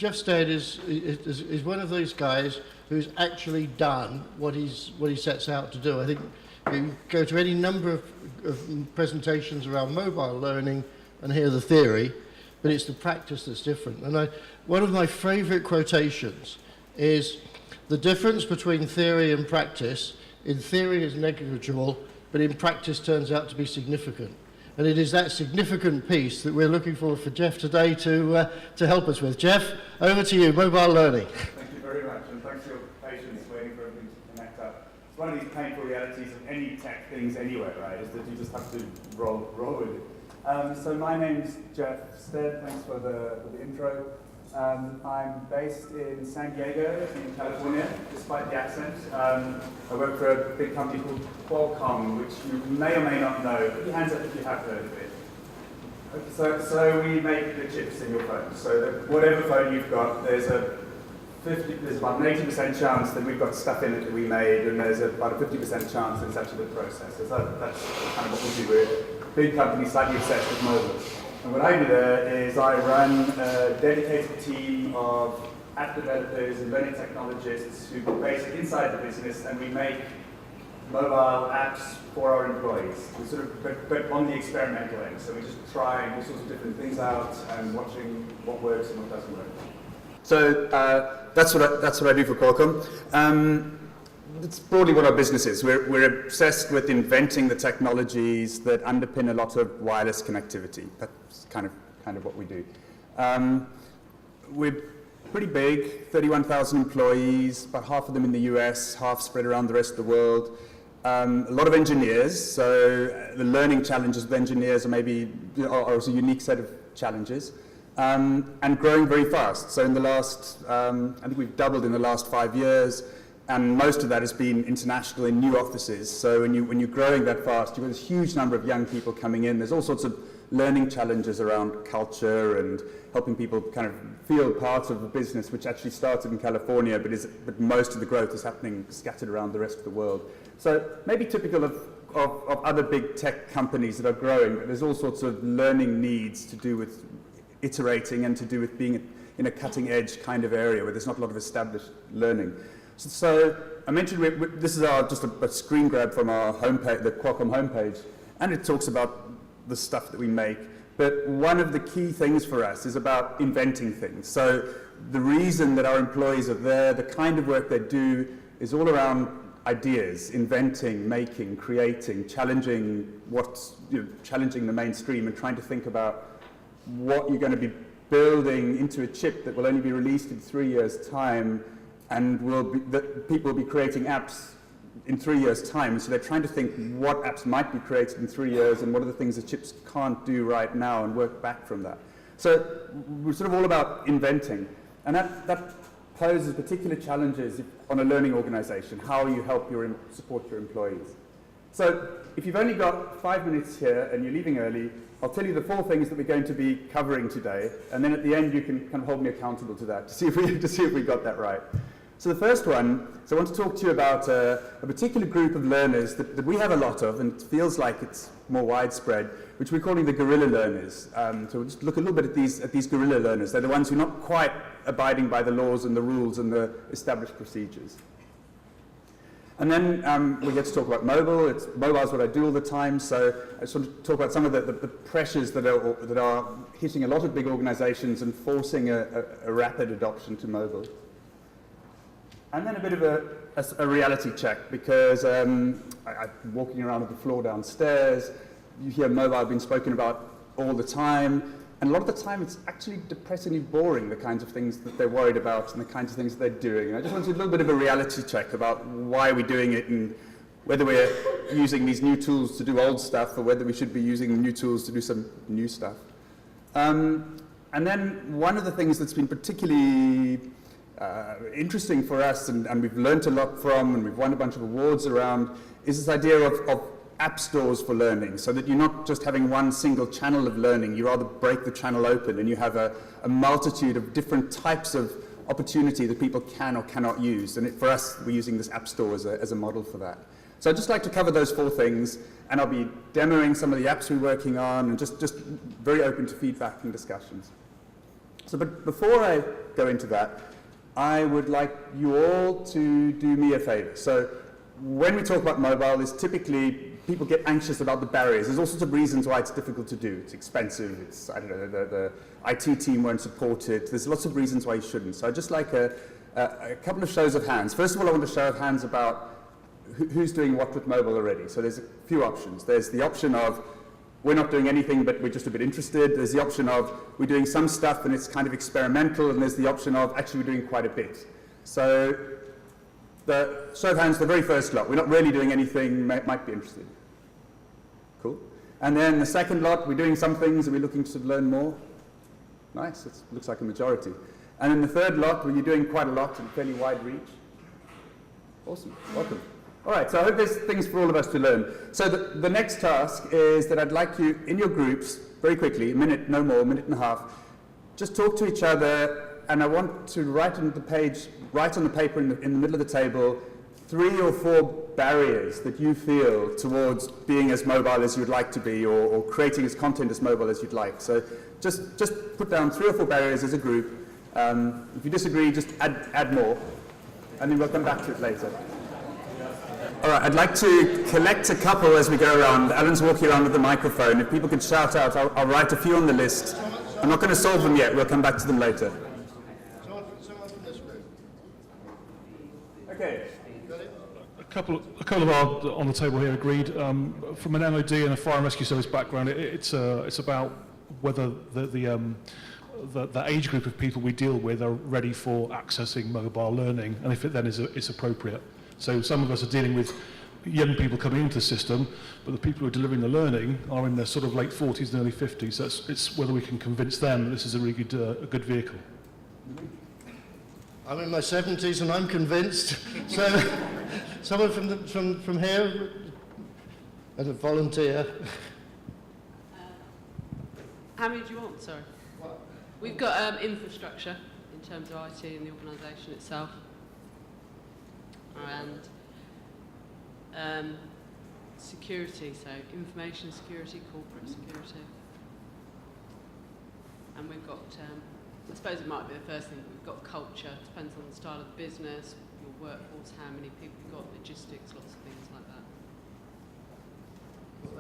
Geoff Stead is one of those guys who's actually done what he sets out to do. I think you go to any number of presentations around mobile learning and hear the theory, but it's the practice that's different. And one of my favourite quotations is, the difference between theory and practice, in theory is negligible, but in practice turns out to be significant. And it is that significant piece that we're looking for Geoff today to help us with. Geoff, over to you, mobile learning. Thank you very much, and thanks for your patience waiting for everything to connect up. It's one of these painful realities of any tech things anyway, right, is that you just have to roll with it. So my name's Geoff Stead, thanks for the intro. I'm based in San Diego in California, despite the accent. I work for a big company called Qualcomm, which you may or may not know. Put your hands up if you have heard of it. Okay, so we make the chips in your phone. So whatever phone you've got, there's about an 80% chance that we've got stuff in it that we made, and there's about a 50% chance that it's actually the processor. So that's kind of what we do. We're a big company, slightly obsessed with mobile. And what I do there is I run a dedicated team of app developers and learning technologists who are based inside the business, and we make mobile apps for our employees. We sort of, but on the experimental end. So we're just trying all sorts of different things out and watching what works and what doesn't work. So that's what I do for Qualcomm. That's broadly what our business is. We're obsessed with inventing the technologies that underpin a lot of wireless connectivity. That's kind of what we do. We're pretty big, 31,000 employees, about half of them in the US, half spread around the rest of the world. A lot of engineers, so the learning challenges with engineers are a unique set of challenges. And growing very fast. So in the last, I think we've doubled in the last 5 years. And most of that has been international in new offices. So when you're growing that fast, you've got this huge number of young people coming in. There's all sorts of learning challenges around culture and helping people kind of feel part of the business, which actually started in California, but most of the growth is happening scattered around the rest of the world. So maybe typical of other big tech companies that are growing, but there's all sorts of learning needs to do with iterating and to do with being in a cutting edge kind of area where there's not a lot of established learning. So I mentioned this is just a screen grab from our homepage, the Qualcomm homepage, and it talks about the stuff that we make. But one of the key things for us is about inventing things. So the reason that our employees are there, the kind of work they do, is all around ideas, inventing, making, creating, challenging challenging the mainstream, and trying to think about what you're going to be building into a chip that will only be released in 3 years' time. And that people will be creating apps in 3 years' time. So they're trying to think what apps might be created in 3 years and what are the things that chips can't do right now and work back from that. So we're sort of all about inventing. And that poses particular challenges on a learning organization, how you help support your employees. So if you've only got 5 minutes here and you're leaving early, I'll tell you the 4 things that we're going to be covering today. And then at the end, you can kind of hold me accountable to that to see if we got that right. So the first one, I want to talk to you about a particular group of learners that we have a lot of, and it feels like it's more widespread, which we're calling the Guerrilla Learners. So we'll just look a little bit at these Guerrilla Learners. They're the ones who are not quite abiding by the laws and the rules and the established procedures. And then we get to talk about mobile. Mobile is what I do all the time, so I just want to talk about some of the pressures that are hitting a lot of big organizations and forcing a rapid adoption to mobile. And then a bit of a reality check, because I'm walking around on the floor downstairs. You hear mobile being spoken about all the time. And a lot of the time, it's actually depressingly boring, the kinds of things that they're worried about and the kinds of things that they're doing. And I just wanted a little bit of a reality check about why we're doing it and whether we're using these new tools to do old stuff or whether we should be using new tools to do some new stuff. And then one of the things that's been particularly interesting for us, and we've learned a lot from, and we've won a bunch of awards around, is this idea of app stores for learning, so that you're not just having one single channel of learning, you rather break the channel open and you have a multitude of different types of opportunity that people can or cannot use. And for us, we're using this app store as a model for that. So I'd just like to cover those 4 things, and I'll be demoing some of the apps we're working on, and just very open to feedback and discussions. So, but before I go into that, I would like you all to do me a favor. So, when we talk about mobile, there's typically people get anxious about the barriers. There's all sorts of reasons why it's difficult to do. It's expensive. It's, I don't know, the IT team won't support it. There's lots of reasons why you shouldn't. So I'd just like a couple of shows of hands. First of all, I want a show of hands about who's doing what with mobile already. So there's a few options. There's the option of we're not doing anything, but we're just a bit interested. There's the option of we're doing some stuff and it's kind of experimental. And there's the option of actually we're doing quite a bit. So the show of hands, the very first lot, we're not really doing anything, might be interested. Cool. And then the second lot, we're doing some things and we're looking to learn more. Nice, it looks like a majority. And then the third lot, where you're doing quite a lot and fairly wide reach. Awesome, welcome. All right, so I hope there's things for all of us to learn. So the next task is that I'd like you, in your groups, very quickly, a minute, no more, a minute and a half, just talk to each other, and I want to write on the page, write on the paper in the middle of the table, 3 or 4 barriers that you feel towards being as mobile as you'd like to be, or creating as content as mobile as you'd like. So just put down 3 or 4 barriers as a group. If you disagree, just add more, and then we'll come back to it later. All right, I'd like to collect a couple as we go around. Alan's walking around with the microphone. If people could shout out, I'll write a few on the list. I'm not going to solve them yet. We'll come back to them later. Someone from this group. Okay. A couple of our on the table here agreed. From an MOD and a fire and rescue service background, it's about whether the age group of people we deal with are ready for accessing mobile learning, and if it then is appropriate. So some of us are dealing with young people coming into the system, but the people who are delivering the learning are in their sort of late 40s and early 50s. So it's whether we can convince them that this is a really good vehicle. I'm in my 70s and I'm convinced. So someone from here, as a volunteer. How many do you want? Sorry. We've got infrastructure in terms of IT and the organisation itself, and security, so information security, corporate security, and we've got. I suppose it might be the first thing. We've got culture. Depends on the style of the business, your workforce, how many people you've got, logistics, lots of things like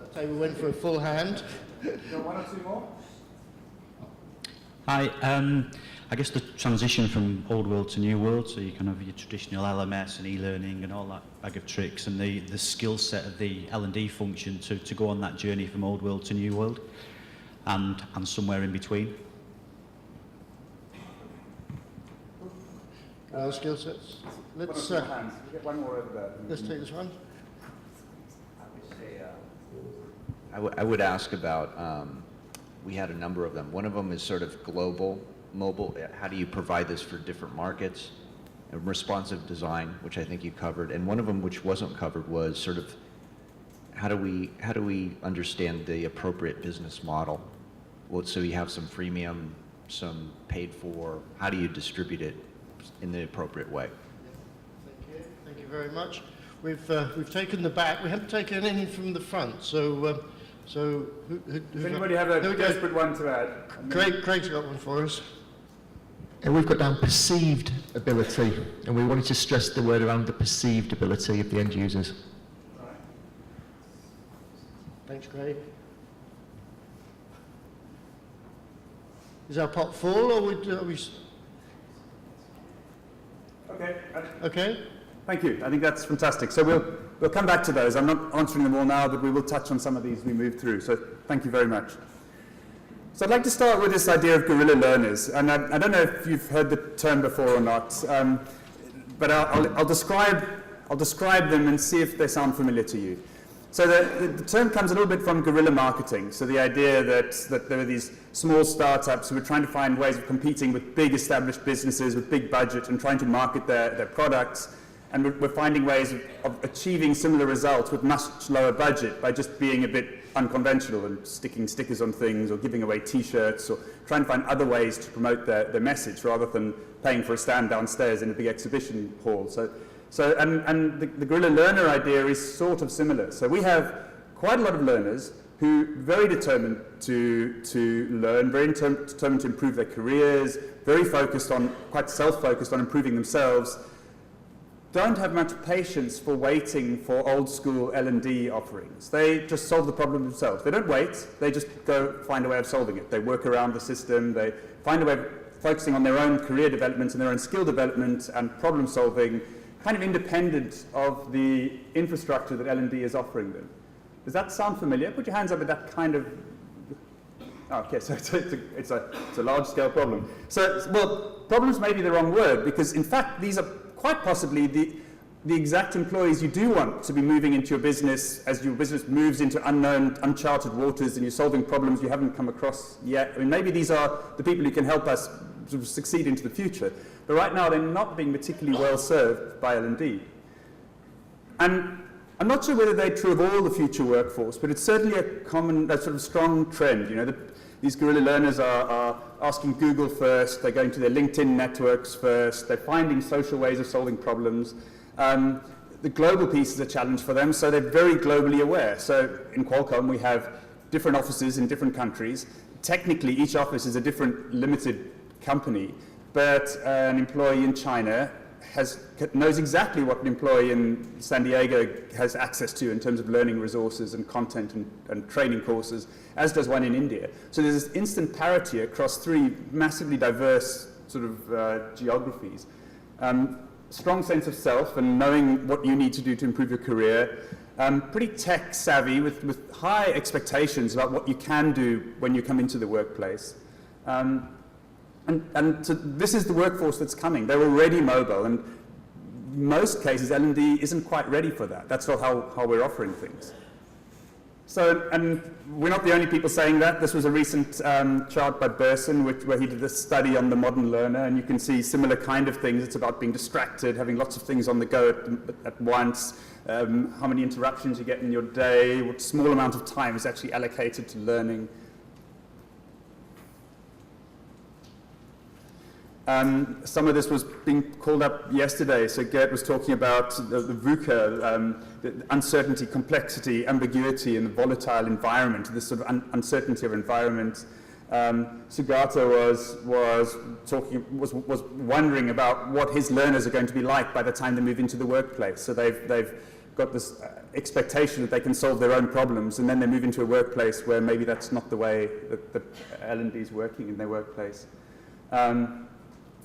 that. So we went for a full hand. Got 1 or 2 more? Hi, I guess the transition from old world to new world, so you can have your traditional LMS and e-learning and all that bag of tricks, and the skill set of the L&D function to go on that journey from old world to new world, and somewhere in between. Skill sets. Let's We'll get 1 more over there. let's take this one. I would ask about, we had a number of them. One of them is sort of global, mobile. How do you provide this for different markets? And responsive design, which I think you covered. And one of them which wasn't covered was sort of, how do we understand the appropriate business model? Well, so you have some freemium, some paid for. How do you distribute it in the appropriate way? Thank you. Thank you very much. We've taken the back. We haven't taken any from the front. So Does anybody have a desperate one to add? Craig's got one for us. And we've got down perceived ability, and we wanted to stress the word around the perceived ability of the end users. Right. Thanks, Craig. Is our pot full, or are we? Okay. Okay. Thank you. I think that's fantastic. So we'll come back to those. I'm not answering them all now, but we will touch on some of these as we move through. So thank you very much. So I'd like to start with this idea of guerrilla learners. And I don't know if you've heard the term before or not, but I'll describe them and see if they sound familiar to you. So the term comes a little bit from guerrilla marketing. So the idea that there are these small startups who are trying to find ways of competing with big established businesses with big budget and trying to market their products. And we're finding ways of achieving similar results with much lower budget by just being a bit unconventional and sticking stickers on things or giving away T-shirts or trying to find other ways to promote their message rather than paying for a stand downstairs in a big exhibition hall. And the Guerrilla Learner idea is sort of similar. So we have quite a lot of learners who are very determined to learn, very determined to improve their careers, very focused on, quite self-focused on improving themselves, don't have much patience for waiting for old school L&D offerings. They just solve the problem themselves. They don't wait, they just go find a way of solving it. They work around the system, they find a way of focusing on their own career development and their own skill development and problem solving, kind of independent of the infrastructure that L&D is offering them. Does that sound familiar? Put your hands up at that kind of... Oh, okay, so it's a large-scale problem. So, well, problems may be the wrong word, because in fact these are quite possibly the exact employees you do want to be moving into your business as your business moves into unknown, uncharted waters and you're solving problems you haven't come across yet. I mean, maybe these are the people who can help us sort of succeed into the future. But right now, they're not being particularly well served by L&D. And I'm not sure whether they're true of all the future workforce, but it's certainly a sort of strong trend. You know, these Guerrilla Learners are asking Google first, they're going to their LinkedIn networks first, they're finding social ways of solving problems. The global piece is a challenge for them, so they're very globally aware. So in Qualcomm, we have different offices in different countries. Technically, each office is a different limited company, but an employee in China knows exactly what an employee in San Diego has access to in terms of learning resources and content and training courses, as does one in India. So there's this instant parity across three massively diverse sort of geographies. Strong sense of self and knowing what you need to do to improve your career. Pretty tech savvy with high expectations about what you can do when you come into the workplace. And so this is the workforce that's coming. They're already mobile, and in most cases L&D isn't quite ready for that. That's not how we're offering things. So, and we're not the only people saying that. This was a recent chart by Burson, where he did a study on the modern learner, and you can see similar kind of things. It's about being distracted, having lots of things on the go at once, how many interruptions you get in your day, what small amount of time is actually allocated to learning. Some of this was being called up yesterday. So Gert was talking about the VUCA, the uncertainty, complexity, ambiguity in the volatile environment, this sort of uncertainty of environment. Sugata was wondering about what his learners are going to be like by the time they move into the workplace. So they've got this expectation that they can solve their own problems, and then they move into a workplace where maybe that's not the way that L&D is working in their workplace.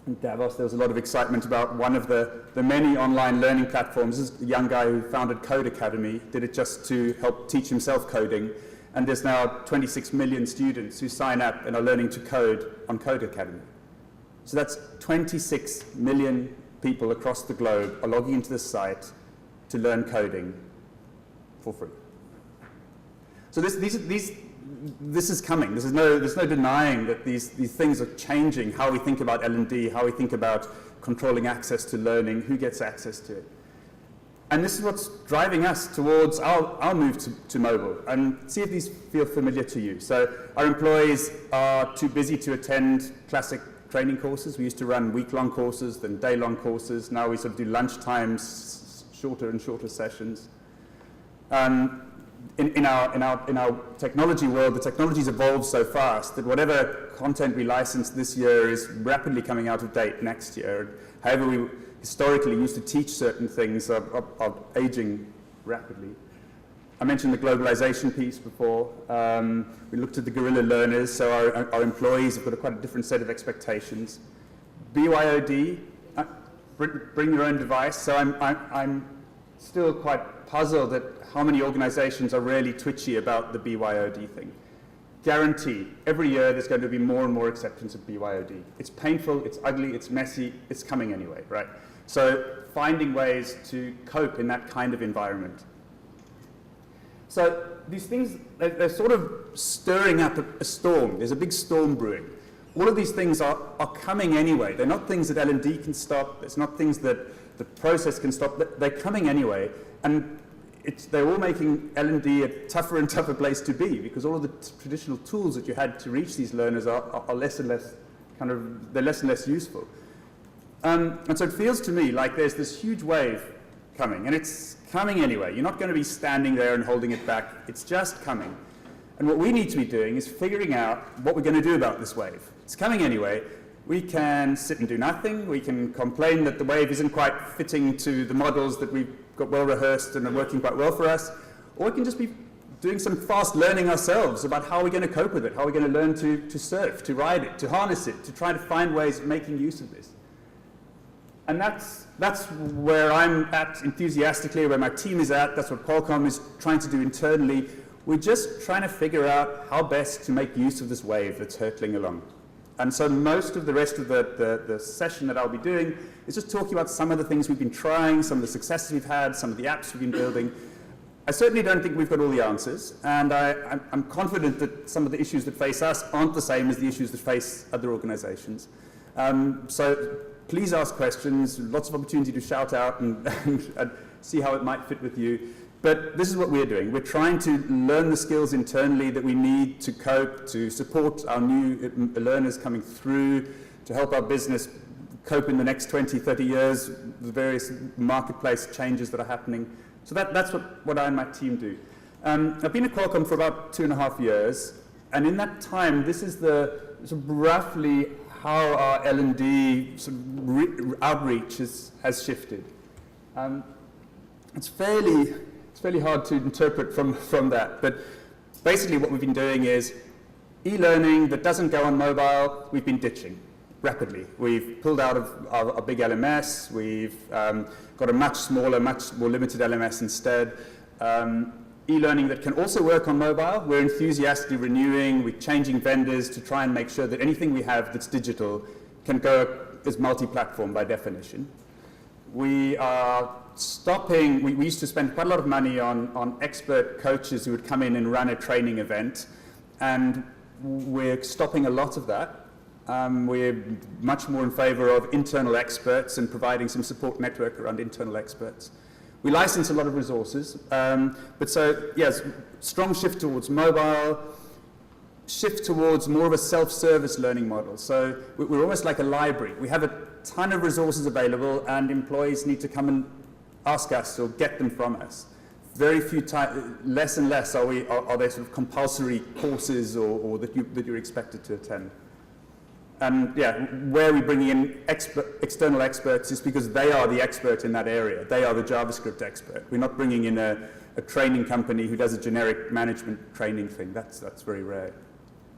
In Davos, there was a lot of excitement about one of the many online learning platforms. This is a young guy who founded Code Academy, did it just to help teach himself coding. And there's now 26 million students who sign up and are learning to code on Code Academy. So that's 26 million people across the globe are logging into this site to learn coding for free. So this is coming. There's no denying that these things are changing how we think about L&D, how we think about controlling access to learning, who gets access to it. And this is what's driving us towards our move to mobile. And see if these feel familiar to you. So our employees are too busy to attend classic training courses. We used to run week-long courses, then day-long courses. Now we sort of do lunchtimes, shorter and shorter sessions. In our technology world, the technology's evolved so fast that whatever content we license this year is rapidly coming out of date next year. However, we historically used to teach certain things are aging rapidly. I mentioned the globalization piece before. We looked at the Guerrilla Learners, so our employees have got quite a different set of expectations. BYOD, bring your own device. So I'm still quite puzzled at how many organizations are really twitchy about the BYOD thing. Guaranteed, every year there's going to be more and more acceptance of BYOD. It's painful, it's ugly, it's messy, it's coming anyway, right? So finding ways to cope in that kind of environment. So these things, they're sort of stirring up a storm. There's a big storm brewing. All of these things are coming anyway. They're not things that L&D can stop. It's not things that the process can stop. They're coming anyway. And they're all making L&D a tougher and tougher place to be, because all of the traditional tools that you had to reach these learners are less and less they're less and less useful. And so it feels to me like there's this huge wave coming, and it's coming anyway. You're not going to be standing there and holding it back. It's just coming. And what we need to be doing is figuring out what we're going to do about this wave. It's coming anyway. We can sit and do nothing. We can complain that the wave isn't quite fitting to the models that we've got well rehearsed and are working quite well for us. Or we can just be doing some fast learning ourselves about how we're going to cope with it, how we're going to learn to surf, to ride it, to harness it, to try to find ways of making use of this. And that's where I'm at enthusiastically, where my team is at. That's what Qualcomm is trying to do internally. We're just trying to figure out how best to make use of this wave that's hurtling along. And so most of the rest of the session that I'll be doing is just talking about some of the things we've been trying, some of the successes we've had, some of the apps we've been building. I certainly don't think we've got all the answers, and I'm confident that some of the issues that face us aren't the same as the issues that face other organizations. So please ask questions, lots of opportunity to shout out and see how it might fit with you. But this is what we're doing. We're trying to learn the skills internally that we need to cope, to support our new learners coming through, to help our business cope in the next 20, 30 years, the various marketplace changes that are happening. So that's what I and my team do. I've been at Qualcomm for about 2.5 years, and in that time, this is the sort of roughly how our L&D sort of outreach has shifted. It's fairly hard to interpret from that, but basically what we've been doing is e-learning that doesn't go on mobile, we've been ditching rapidly. We've pulled out of our big LMS, we've got a much smaller, much more limited LMS instead. E-learning that can also work on mobile, we're enthusiastically renewing, we're changing vendors to try and make sure that anything we have that's digital can go as multi-platform by definition. We are stopping, we used to spend quite a lot of money on expert coaches who would come in and run a training event, and we're stopping a lot of that. We're much more in favor of internal experts and providing some support network around internal experts. We license a lot of resources, but so, yes, strong shift towards mobile, shift towards more of a self-service learning model. So we're almost like a library. We have a ton of resources available, and employees need to come and ask us or get them from us. Very few less and less are there sort of compulsory courses or that you're expected to attend. And yeah, where we're bringing in external experts is because they are the expert in that area. They are the JavaScript expert. We're not bringing in a training company who does a generic management training thing. That's very rare.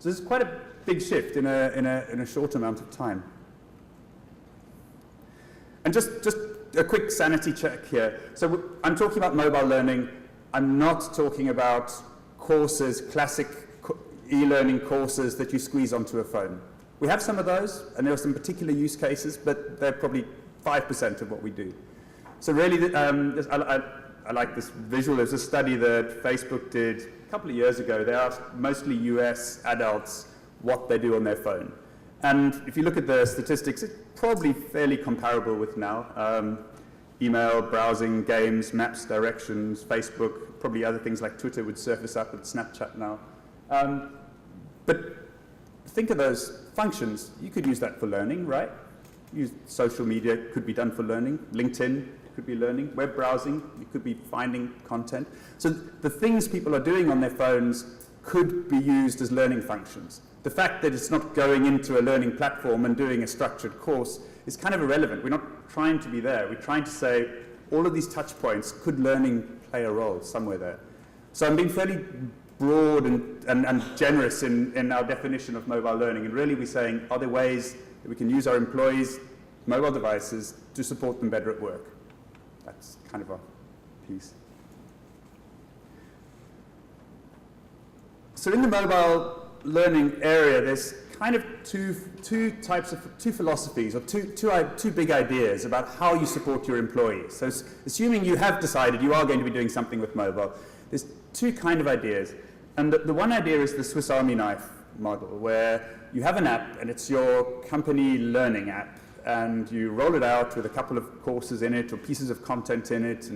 So there's quite a big shift in a short amount of time. And just a quick sanity check here. So I'm talking about mobile learning. I'm not talking about courses, classic e-learning courses that you squeeze onto a phone. We have some of those, and there are some particular use cases, but they're probably 5% of what we do. So really, I like this visual. There's a study that Facebook did a couple of years ago. They asked mostly US adults what they do on their phone. And if you look at the statistics, it's probably fairly comparable with now. Email, browsing, games, maps, directions, Facebook, probably other things like Twitter would surface up with Snapchat now. But think of those functions. You could use that for learning, right? Use social media could be done for learning. LinkedIn could be learning. Web browsing, you could be finding content. So the things people are doing on their phones could be used as learning functions. The fact that it's not going into a learning platform and doing a structured course is kind of irrelevant. We're not trying to be there. We're trying to say all of these touch points, could learning play a role somewhere there? So I'm being fairly broad and generous in our definition of mobile learning, and really we're saying, are there ways that we can use our employees' mobile devices to support them better at work? That's kind of our piece. So in the mobile learning area, there's kind of two philosophies, or two big ideas about how you support your employees. So assuming you have decided you are going to be doing something with mobile, there's two kind of ideas. And the one idea is the Swiss Army knife model, where you have an app and it's your company learning app, and you roll it out with a couple of courses in it or pieces of content in it,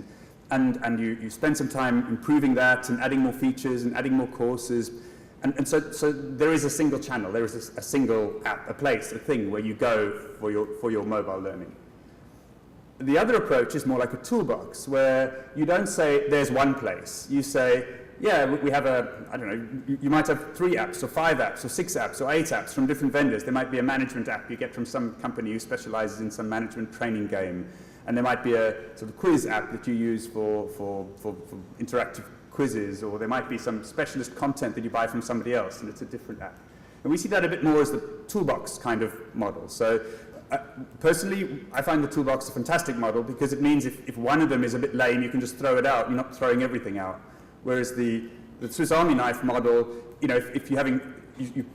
and you spend some time improving that and adding more features and adding more courses. And so there is a single channel, there is a single app, a place, a thing where you go for your mobile learning. The other approach is more like a toolbox, where you don't say there's one place. You say yeah, we have I don't know, you might have 3 apps or 5 apps or 6 apps or 8 apps from different vendors. There might be a management app you get from some company who specializes in some management training game. And there might be a sort of quiz app that you use for interactive quizzes, or there might be some specialist content that you buy from somebody else, and it's a different app. And we see that a bit more as the toolbox kind of model. So personally, I find the toolbox a fantastic model because it means if one of them is a bit lame, you can just throw it out. You're not throwing everything out. Whereas the Swiss Army knife model, you know, if you're having,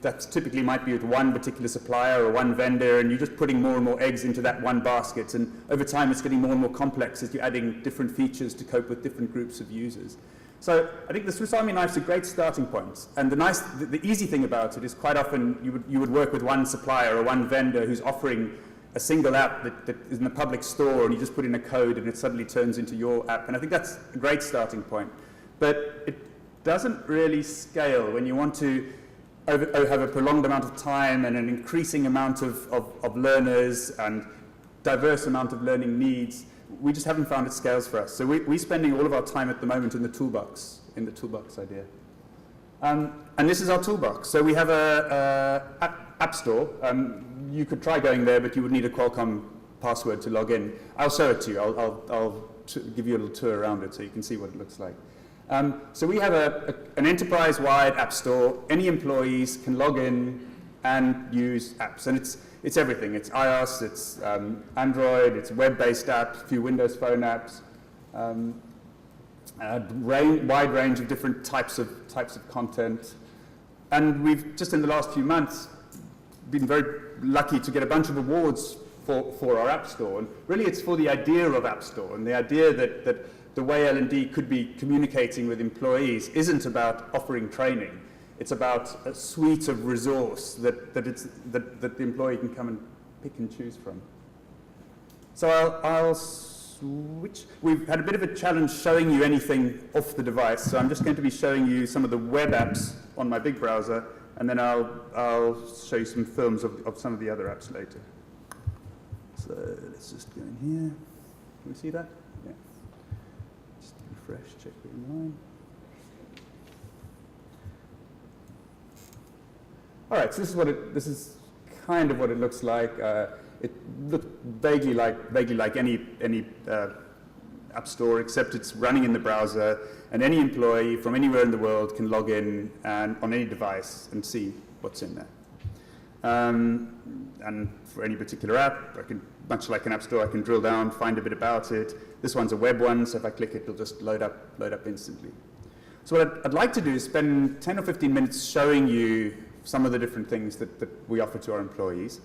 that typically might be with one particular supplier or one vendor, and you're just putting more and more eggs into that one basket. And over time, it's getting more and more complex as you're adding different features to cope with different groups of users. So I think the Swiss Army knife is a great starting point. And the easy thing about it is quite often you would work with one supplier or one vendor who's offering a single app that is in a public store, and you just put in a code and it suddenly turns into your app. And I think that's a great starting point. But it doesn't really scale when you want to have a prolonged amount of time and an increasing amount of learners and diverse amount of learning needs. We just haven't found it scales for us. So we're spending all of our time at the moment in the toolbox idea. And this is our toolbox. So we have a app store. You could try going there, but you would need a Qualcomm password to log in. I'll show it to you. I'll give you a little tour around it so you can see what it looks like. So we have an enterprise-wide app store. Any employees can log in and use apps. And it's everything. It's iOS, it's Android, it's web-based apps, a few Windows Phone apps, wide range of different types of content. And we've, just in the last few months, been very lucky to get a bunch of awards for our App Store. And really it's for the idea of App Store and the idea that the way L&D could be communicating with employees isn't about offering training. It's about a suite of resource that the employee can come and pick and choose from. So I'll switch. We've had a bit of a challenge showing you anything off the device, so I'm just going to be showing you some of the web apps on my big browser, and then I'll show you some films of some of the other apps later. So let's just go in here. Can we see that? Yeah. Just refresh, check we're in line. All right, so this is kind of what it looks like. It looks vaguely like any app store, except it's running in the browser, and any employee from anywhere in the world can log in and on any device and see what's in there. And for any particular app, much like an app store, I can drill down, find a bit about it. This one's a web one, so if I click it, it'll just load up instantly. So what I'd like to do is spend 10 or 15 minutes showing you some of the different things that we offer to our employees.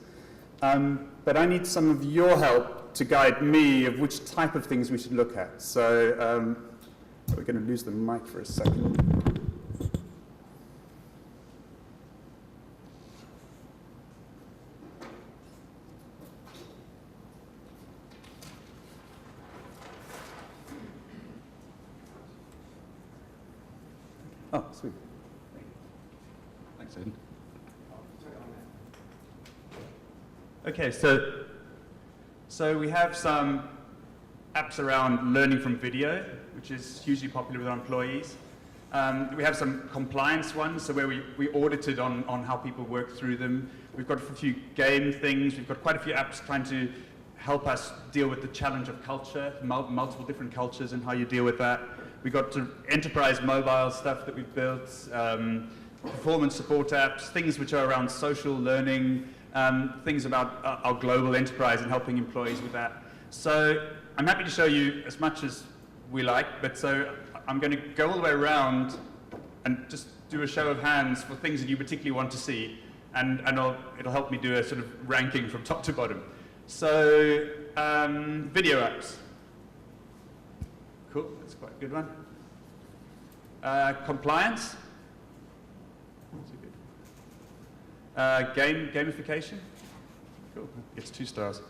But I need some of your help to guide me of which type of things we should look at. So we're going to lose the mic for a second. Oh, sweet. Thanks, Aidan. Okay, so we have some apps around learning from video, which is hugely popular with our employees. We have some compliance ones, so where we audited on how people work through them. We've got a few game things. We've got quite a few apps trying to help us deal with the challenge of culture, multiple different cultures and how you deal with that. We've got enterprise mobile stuff that we've built, performance support apps, things which are around social learning, things about our global enterprise and helping employees with that. So I'm happy to show you as much as we like, but so I'm going to go all the way around and just do a show of hands for things that you particularly want to see, and it'll help me do a sort of ranking from top to bottom. So video apps. Cool, that's quite a good one. Compliance. Gamification. Cool, gets 2 stars.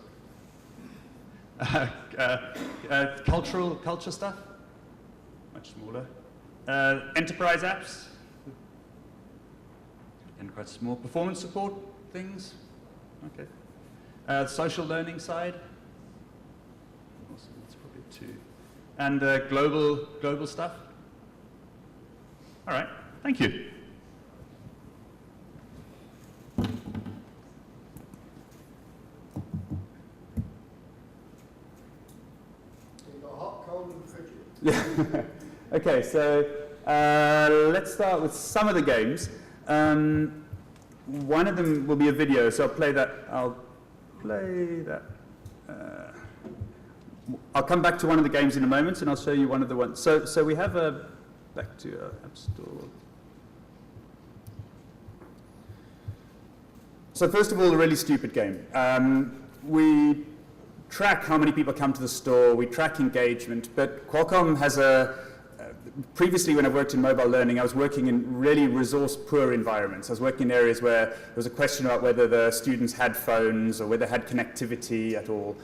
Culture stuff. Much smaller. Enterprise apps. And quite small. Performance support things. Okay. Social learning side. Awesome, that's probably 2. And global stuff. All right, thank you. You've got hot, cold, and frigid. Yeah. Okay, so let's start with some of the games. One of them will be a video, so I'll play that. I'll come back to one of the games in a moment, and I'll show you one of the ones. So we have a, back to our App Store. So first of all, a really stupid game. We track how many people come to the store, we track engagement, but Qualcomm has previously when I worked in mobile learning, I was working in really resource-poor environments. I was working in areas where there was a question about whether the students had phones or whether they had connectivity at all.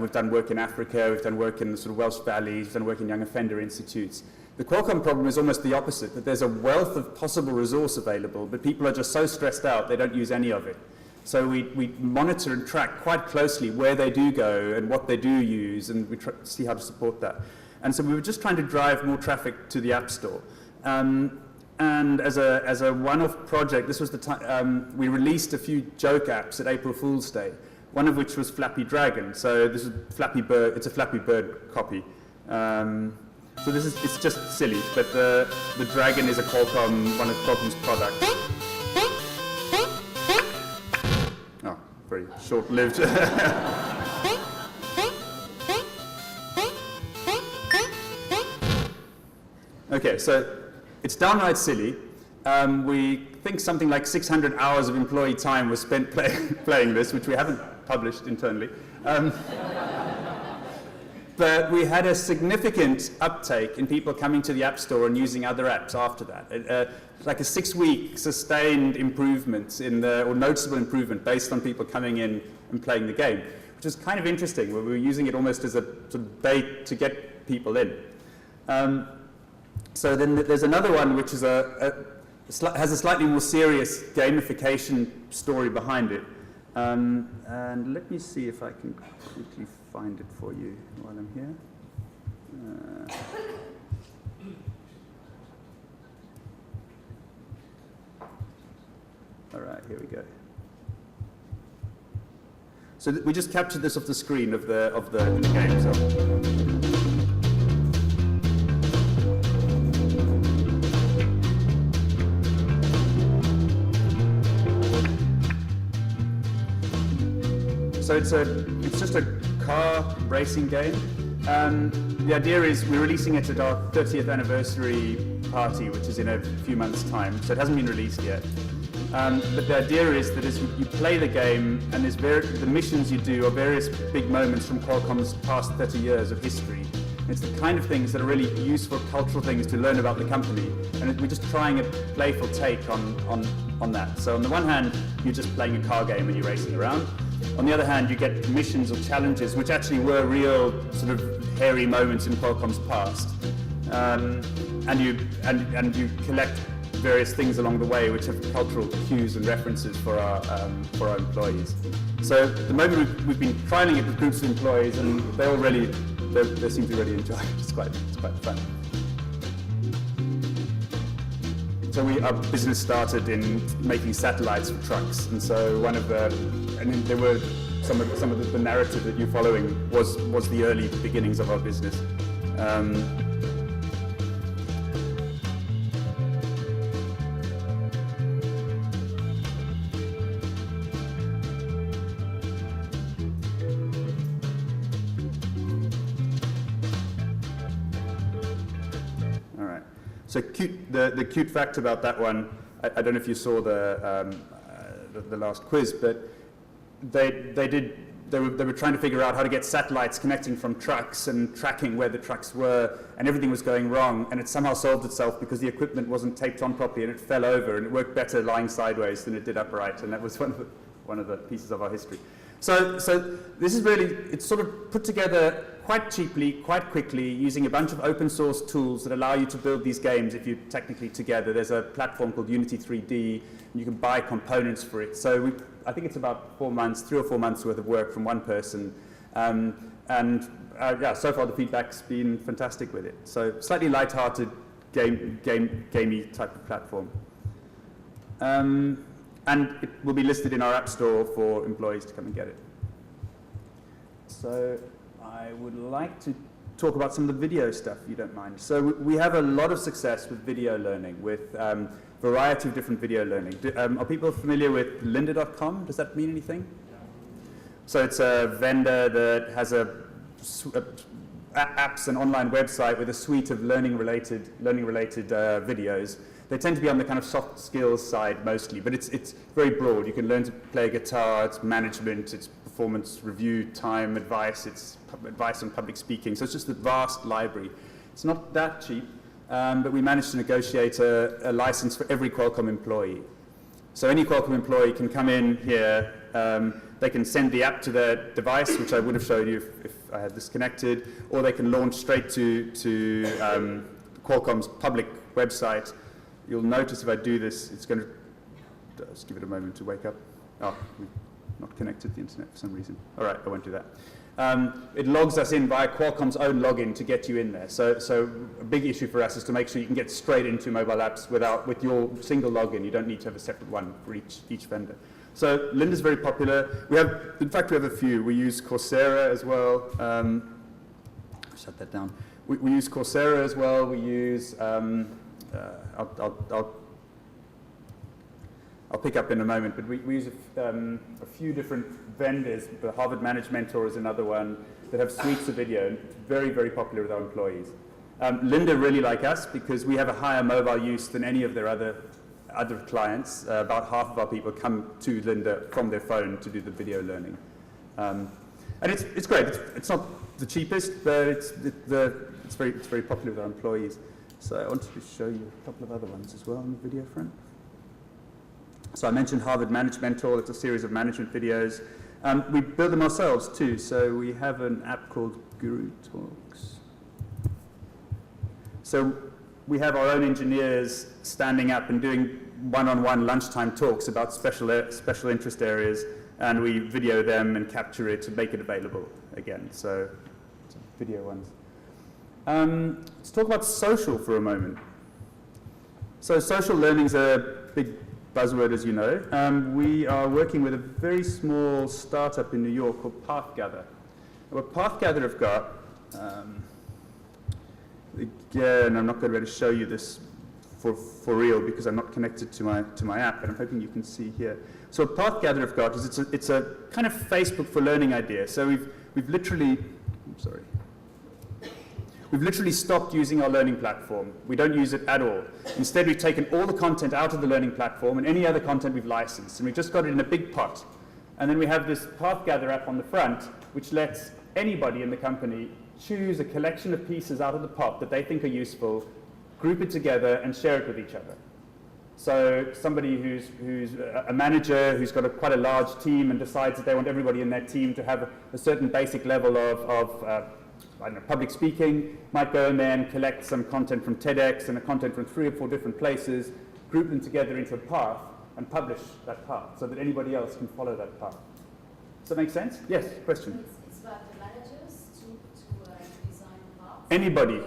We've done work in Africa, we've done work in the sort of Welsh Valley, we've done work in young offender institutes. The Qualcomm problem is almost the opposite, that there's a wealth of possible resource available, but people are just so stressed out they don't use any of it. So we monitor and track quite closely where they do go and what they do use, and we see how to support that. And so we were just trying to drive more traffic to the App Store. And as a one-off project, this was the time we released a few joke apps at April Fool's Day, one of which was Flappy Dragon. So this is Flappy Bird, it's a Flappy Bird copy. So it's just silly, but the dragon is one of Qualcomm's products. Oh, very short-lived. Okay, so it's downright silly. We think something like 600 hours of employee time was spent playing this, which we haven't published internally. But we had a significant uptake in people coming to the App Store and using other apps after that. Like a 6-week sustained improvement or noticeable improvement based on people coming in and playing the game, which is kind of interesting, where we were using it almost as a sort of bait to get people in. So then there's another one which is has a slightly more serious gamification story behind it. And let me see if I can quickly find it for you while I'm here. All right, here we go. So we just captured this off the screen of the game. So it's just a car racing game. The idea is we're releasing it at our 30th anniversary party, which is in a few months' time, so it hasn't been released yet. But the idea is that as you play the game, and the missions you do are various big moments from Qualcomm's past 30 years of history. It's the kind of things that are really useful cultural things to learn about the company, and we're just trying a playful take on that. So on the one hand, you're just playing a car game and you're racing around. On the other hand, you get missions or challenges, which actually were real sort of hairy moments in Qualcomm's past, and you collect various things along the way, which have cultural cues and references for our employees. So at the moment we've been trialing it with groups of employees, and they seem to really enjoy it. It's quite fun. So our business started in making satellites for trucks, and so there were some of the narrative that you're following was the early beginnings of our business. All right. So the cute fact about that one, I don't know if you saw the last quiz, but they were trying to figure out how to get satellites connecting from trucks and tracking where the trucks were, and everything was going wrong, and it somehow solved itself because the equipment wasn't taped on properly and it fell over, and it worked better lying sideways than it did upright, and that was one of the pieces of our history. So this is really, it's sort of put together quite cheaply, quite quickly, using a bunch of open source tools that allow you to build these games if you're technically together. There's a platform called Unity 3D, and you can buy components for it. So I think it's about 3 or 4 months worth of work from one person. So far the feedback's been fantastic with it. So slightly light-hearted gamey type of platform. And it will be listed in our app store for employees to come and get it. So I would like to talk about some of the video stuff, if you don't mind. So we have a lot of success with video learning, with a variety of different video learning. Are people familiar with Lynda Com? Does that mean anything? So it's a vendor that has apps and online website with a suite of learning-related videos. They tend to be on the kind of soft skills side mostly, but it's very broad. You can learn to play guitar, it's management, it's performance review, time, advice, it's advice on public speaking. So it's just a vast library. It's not that cheap, but we managed to negotiate a license for every Qualcomm employee. So any Qualcomm employee can come in here, they can send the app to their device, which I would have showed you if I had this connected, or they can launch straight to Qualcomm's public website. You'll notice if I do this, it's going to, just give it a moment to wake up. Oh, not connected to the internet for some reason. All right, I won't do that. It logs us in via Qualcomm's own login to get you in there. So a big issue for us is to make sure you can get straight into mobile apps with your single login. You don't need to have a separate one for each vendor. So Lynda's very popular. In fact, we have a few. We use Coursera as well. Shut that down. We use Coursera as well. We use, I'll pick up in a moment, but we use a few different vendors. The Harvard Managed Mentor is another one that have suites of video, and it's very, very popular with our employees. Lynda really like us because we have a higher mobile use than any of their other clients. About half of our people come to Lynda from their phone to do the video learning. And it's great. It's not the cheapest, but it's very popular with our employees. So I wanted to show you a couple of other ones as well on the video front. So I mentioned Harvard Managed Mentor. It's a series of management videos. We build them ourselves too. So we have an app called Guru Talks. So we have our own engineers standing up and doing one-on-one lunchtime talks about special interest areas, and we video them and capture it and make it available again. So video ones. Let's talk about social for a moment. So social learning is a big buzzword, as you know. We are working with a very small startup in New York called PathGather. What PathGather have got, again, I'm not going to be able to show you this for real because I'm not connected to my app, but I'm hoping you can see here. So what PathGather have got is it's a kind of Facebook for learning idea. So we've literally stopped using our learning platform. We don't use it at all. Instead, we've taken all the content out of the learning platform and any other content we've licensed, and we've just got it in a big pot. And then we have this PathGather app on the front, which lets anybody in the company choose a collection of pieces out of the pot that they think are useful, group it together, and share it with each other. So somebody who's a manager who's got quite a large team and decides that they want everybody in their team to have a certain basic level of I don't know, public speaking, might go in there and collect some content from TEDx and a content from 3 or 4 different places, group them together into a path, and publish that path so that anybody else can follow that path. Does that make sense? Yes, question? It's about the managers to design paths? Anybody.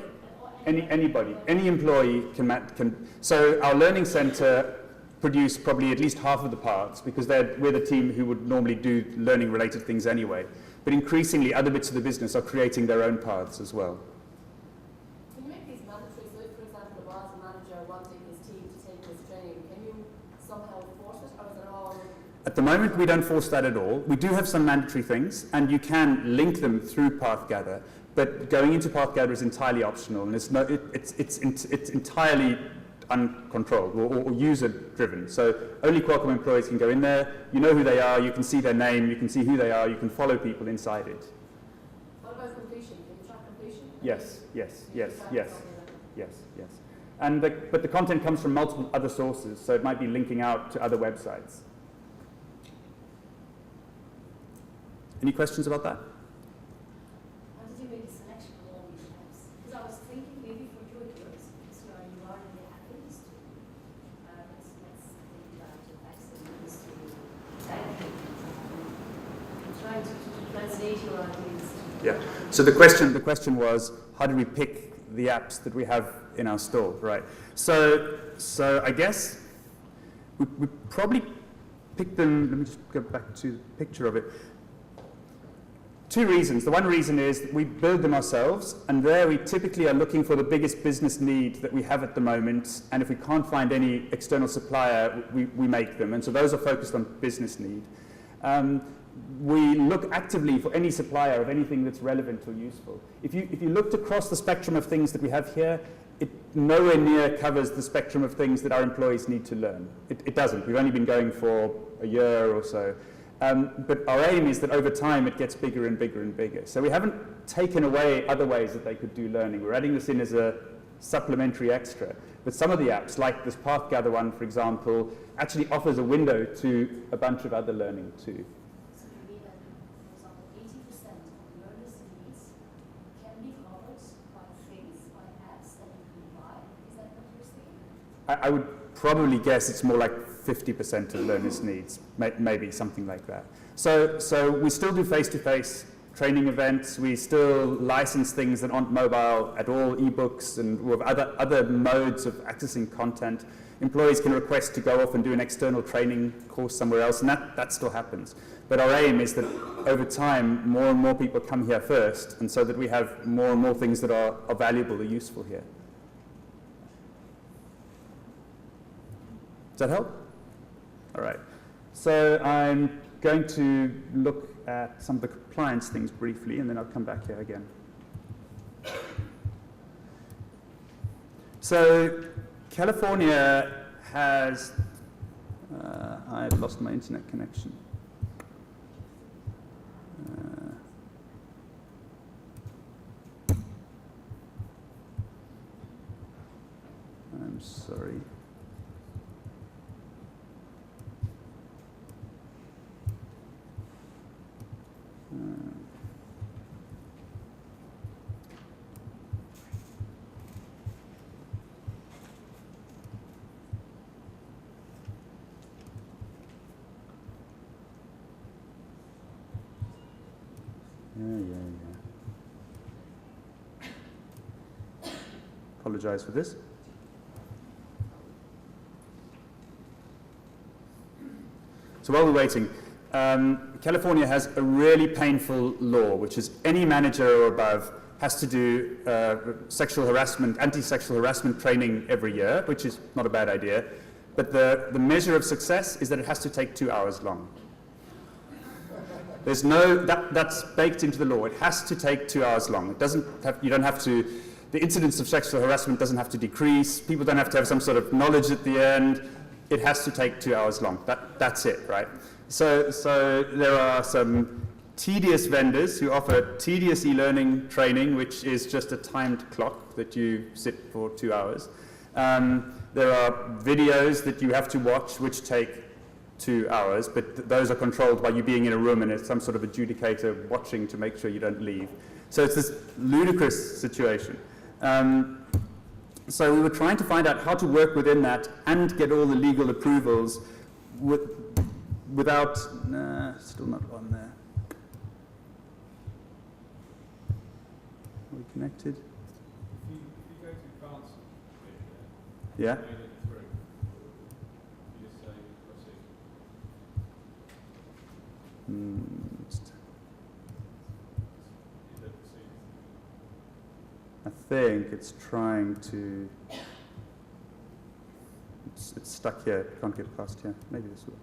Anybody. Any employee can. So our learning center produce probably at least half of the paths because we're the team who would normally do learning-related things anyway. But increasingly, other bits of the business are creating their own paths as well. Can you make these mandatory? So if, for example, a was a manager wanting his team to take this training, can you somehow force it, or is it all? At the moment, we don't force that at all. We do have some mandatory things, and you can link them through PathGather. But going into PathGather is entirely optional, and it's entirely uncontrolled or user-driven. So only Qualcomm employees can go in there. You know who they are. You can see their name. You can see who they are. You can follow people inside it. What about completion? Can you track completion? Yes. And but the content comes from multiple other sources, so it might be linking out to other websites. Any questions about that? How did you make a selection of all these apps? Because I was thinking maybe for your years, because you are in the app industry. Let's think about the vaccine industry. I'm trying to translate your ideas. Yeah. So the question was, how do we pick the apps that we have in our store, right? So I guess we probably picked them. Let me just go back to the picture of it. Two reasons. The one reason is that we build them ourselves, and there we typically are looking for the biggest business need that we have at the moment, and if we can't find any external supplier, we make them, and so those are focused on business need. We look actively for any supplier of anything that's relevant or useful. If you looked across the spectrum of things that we have here, it nowhere near covers the spectrum of things that our employees need to learn. It doesn't. We've only been going for a year or so. But our aim is that over time it gets bigger and bigger and bigger. So we haven't taken away other ways that they could do learning. We're adding this in as a supplementary extra. But some of the apps, like this Path Gather one, for example, actually offers a window to a bunch of other learning too. So you mean that, for example, 80% of learners' needs can be covered by things, by apps that you can buy? Is that what you're saying? I would probably guess it's more like 50% of learners' needs, maybe something like that. So we still do face-to-face training events. We still license things that aren't mobile at all, ebooks, and we have other modes of accessing content. Employees can request to go off and do an external training course somewhere else, and that still happens. But our aim is that over time, more and more people come here first, and so that we have more and more things that are valuable or useful here. Does that help? All right. So I'm going to look at some of the compliance things briefly, and then I'll come back here again. So California has, I've lost my internet connection. I'm sorry. Apologize for this. So while we're waiting, California has a really painful law, which is any manager or above has to do sexual harassment, anti-sexual harassment training every year, which is not a bad idea. But the measure of success is that it has to take 2 hours long. There's that's baked into the law. It has to take 2 hours long. It doesn't have, you don't have to, the incidence of sexual harassment doesn't have to decrease. People don't have to have some sort of knowledge at the end. It has to take 2 hours long. That's it, right? So there are some tedious vendors who offer tedious e-learning training, which is just a timed clock that you sit for 2 hours. There are videos that you have to watch, which take 2 hours, but those are controlled by you being in a room and it's some sort of adjudicator watching to make sure you don't leave. So it's this ludicrous situation. So we were trying to find out how to work within that and get all the legal approvals without, still not on there. Are we connected? If you go to advanced, Yeah. I think it's trying to, it's stuck here, it can't get past here. Maybe this will.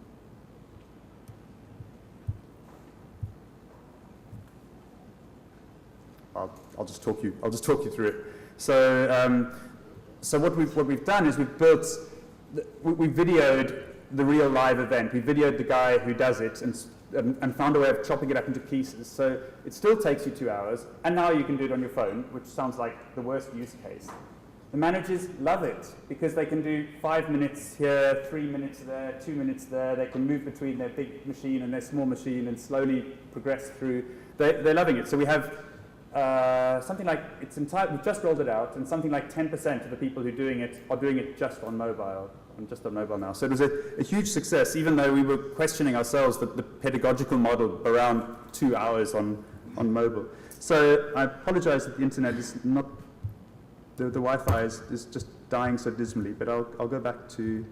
I'll just talk you through it. So what we've done is we've videoed the real live event. We videoed the guy who does it and found a way of chopping it up into pieces. So it still takes you 2 hours, and now you can do it on your phone, which sounds like the worst use case. The managers love it because they can do 5 minutes here, 3 minutes there, 2 minutes there. They can move between their big machine and their small machine and slowly progress through. They're loving it. So we have something like, we've just rolled it out, and something like 10% of the people who are doing it just on mobile. Now. So it was a huge success, even though we were questioning ourselves the pedagogical model around 2 hours on mobile. So I apologize that the internet is not the Wi-Fi is just dying so dismally, but I'll go back to,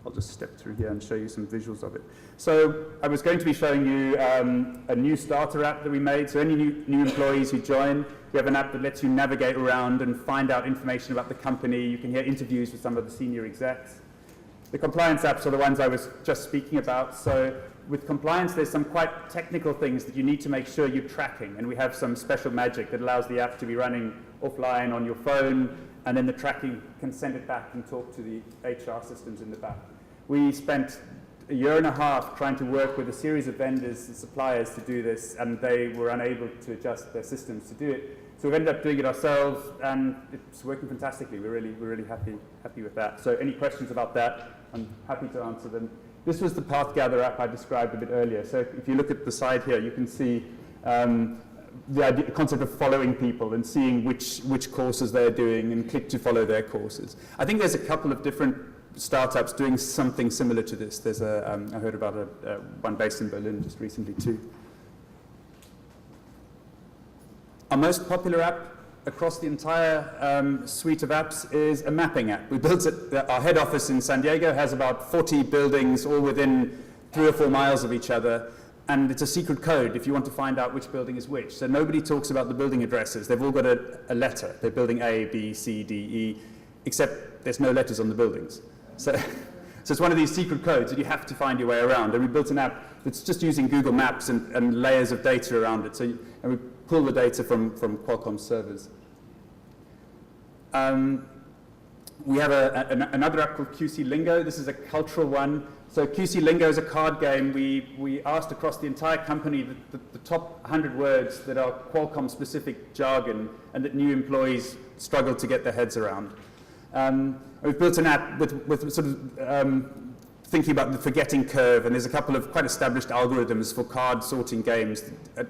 I'll just step through here and show you some visuals of it. So I was going to be showing you a new starter app that we made. So any new employees who join, we have an app that lets you navigate around and find out information about the company. You can hear interviews with some of the senior execs. The compliance apps are the ones I was just speaking about. So with compliance, there's some quite technical things that you need to make sure you're tracking. And we have some special magic that allows the app to be running offline on your phone, and then the tracking can send it back and talk to the HR systems in the back. We spent a year and a half trying to work with a series of vendors and suppliers to do this, and they were unable to adjust their systems to do it. So we've ended up doing it ourselves, and it's working fantastically. We're really happy with that. So any questions about that, I'm happy to answer them. This was the Path Gather app I described a bit earlier. So if you look at the side here, you can see the concept of following people and seeing which courses they're doing and click to follow their courses. I think there's a couple of different startups doing something similar to this. There's I heard about one based in Berlin just recently too. Our most popular app across the entire suite of apps is a mapping app. We built it, our head office in San Diego has about 40 buildings all within 3 or 4 miles of each other, and it's a secret code if you want to find out which building is which. So nobody talks about the building addresses. They've all got a letter. They're building A, B, C, D, E, except there's no letters on the buildings. So it's one of these secret codes that you have to find your way around. And we built an app that's just using Google Maps and layers of data around it. And we pull the data from Qualcomm servers. We have another app called QC Lingo. This is a cultural one. So QC Lingo is a card game. We asked across the entire company the top 100 words that are Qualcomm-specific jargon and that new employees struggle to get their heads around. We've built an app with sort of thinking about the forgetting curve, and there's a couple of quite established algorithms for card sorting games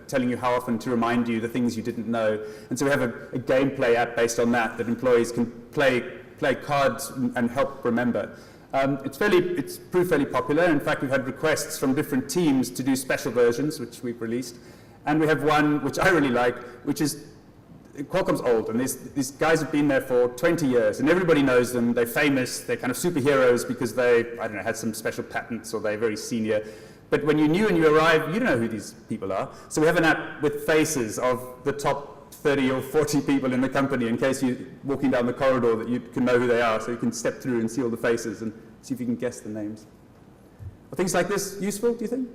telling you how often to remind you the things you didn't know. And so we have a gameplay app based on that employees can play cards and help remember. It's proved fairly popular. In fact, we've had requests from different teams to do special versions, which we've released. And we have one, which I really like, which is Qualcomm's old, and these guys have been there for 20 years, and everybody knows them. They're famous. They're kind of superheroes because they, I don't know, had some special patents or they're very senior. But when you're new and you arrive, you don't know who these people are. So we have an app with faces of the top 30 or 40 people in the company in case you're walking down the corridor that you can know who they are, so you can step through and see all the faces and see if you can guess the names. Are things like this useful, do you think?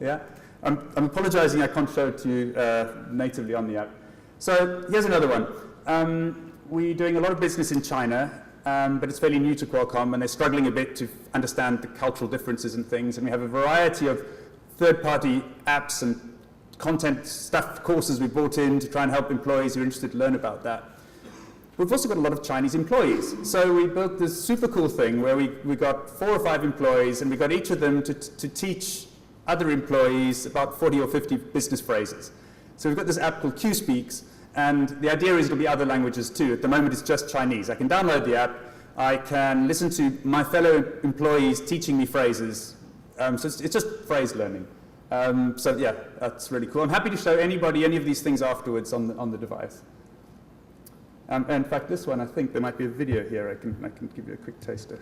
Yeah? I'm apologizing I can't show it to you natively on the app. So here's another one. We're doing a lot of business in China, but it's fairly new to Qualcomm, and they're struggling a bit to understand the cultural differences and things. And we have a variety of third-party apps and content stuff, courses we brought in to try and help employees who are interested to learn about that. We've also got a lot of Chinese employees. So we built this super cool thing where we got 4 or 5 employees, and we got each of them to teach other employees about 40 or 50 business phrases. So we've got this app called QSpeaks, and the idea is it'll be other languages too. At the moment, it's just Chinese. I can download the app. I can listen to my fellow employees teaching me phrases. So it's just phrase learning. So yeah, that's really cool. I'm happy to show anybody any of these things afterwards on the device. In fact, this one, I think there might be a video here. I can give you a quick taster.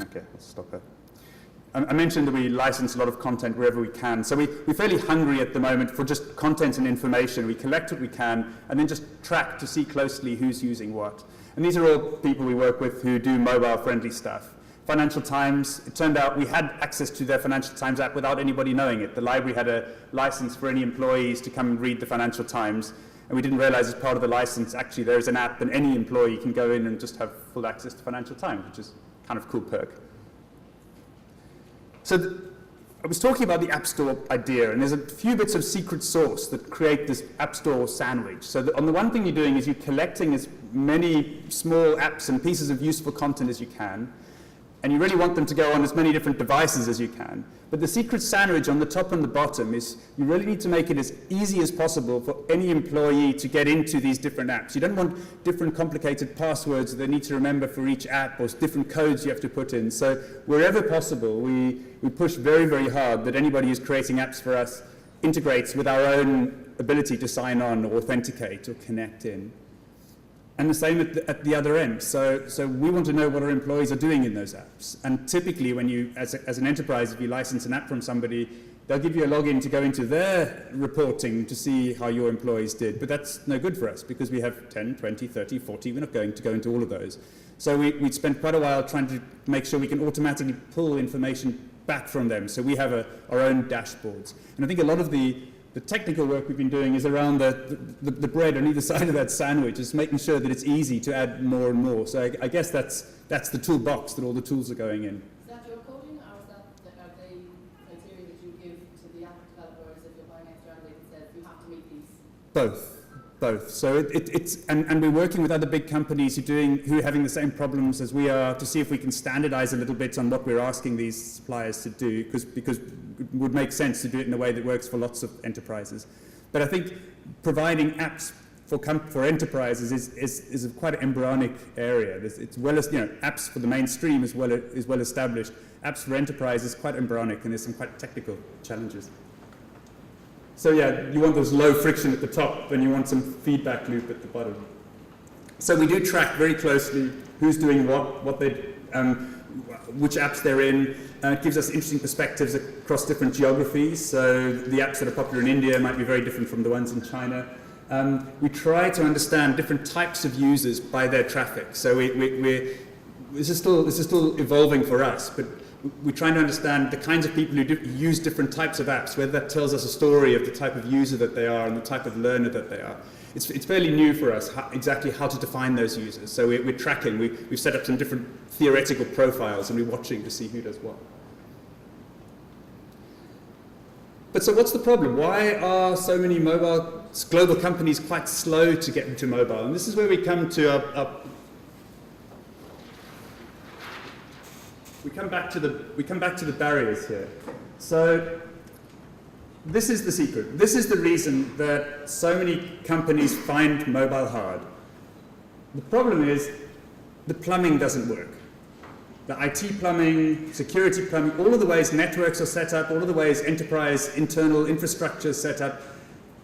Okay, let's stop there. I mentioned that we license a lot of content wherever we can. So we're fairly hungry at the moment for just content and information. We collect what we can and then just track to see closely who's using what. And these are all people we work with who do mobile-friendly stuff. Financial Times, it turned out we had access to their Financial Times app without anybody knowing it. The library had a license for any employees to come and read the Financial Times. And we didn't realize as part of the license, actually, there's an app and any employee can go in and just have full access to Financial Times, which is kind of a cool perk. So I was talking about the App Store idea, and there's a few bits of secret sauce that create this App Store sandwich. So on the one thing you're doing is you're collecting as many small apps and pieces of useful content as you can. And you really want them to go on as many different devices as you can. But the secret sandwich on the top and the bottom is you really need to make it as easy as possible for any employee to get into these different apps. You don't want different complicated passwords that they need to remember for each app or different codes you have to put in. So wherever possible, we push very, very hard that anybody who's creating apps for us integrates with our own ability to sign on or authenticate or connect in. And the same at the other end. So we want to know what our employees are doing in those apps. And typically when you, as an enterprise, if you license an app from somebody, they'll give you a login to go into their reporting to see how your employees did. But that's no good for us because we have 10, 20, 30, 40. We're not going to go into all of those. So we spent quite a while trying to make sure we can automatically pull information back from them. So we have our own dashboards. And I think a lot of the technical work we've been doing is around the bread on either side of that sandwich, is making sure that it's easy to add more and more. So I guess that's the toolbox that all the tools are going in. Is that your coding, or are they criteria that you give to the app developers if you're buying extra analytics that you have to meet these? Both. So and we're working with other big companies who are having the same problems as we are to see if we can standardize a little bit on what we're asking these suppliers to do, because it would make sense to do it in a way that works for lots of enterprises. But I think providing apps for enterprises is a quite an embryonic area. It's apps for the mainstream is well established. Apps for enterprise is quite embryonic, and there's some quite technical challenges. So yeah, you want those low friction at the top, and you want some feedback loop at the bottom. So we do track very closely who's doing what they, which apps they're in. It gives us interesting perspectives across different geographies. So the apps that are popular in India might be very different from the ones in China. We try to understand different types of users by their traffic. So this is still evolving for us, but we're trying to understand the kinds of people who use different types of apps, whether that tells us a story of the type of user that they are and the type of learner that they are. It's fairly new for us exactly how to define those users. So we're tracking. We've set up some different theoretical profiles, and we're watching to see who does what. But so what's the problem? Why are so many global companies quite slow to get into mobile? And this is where we come to we come back to the barriers here. So this is the secret. This is the reason that so many companies find mobile hard. The problem is the plumbing doesn't work. The IT plumbing, security plumbing, all of the ways networks are set up, all of the ways enterprise internal infrastructure is set up,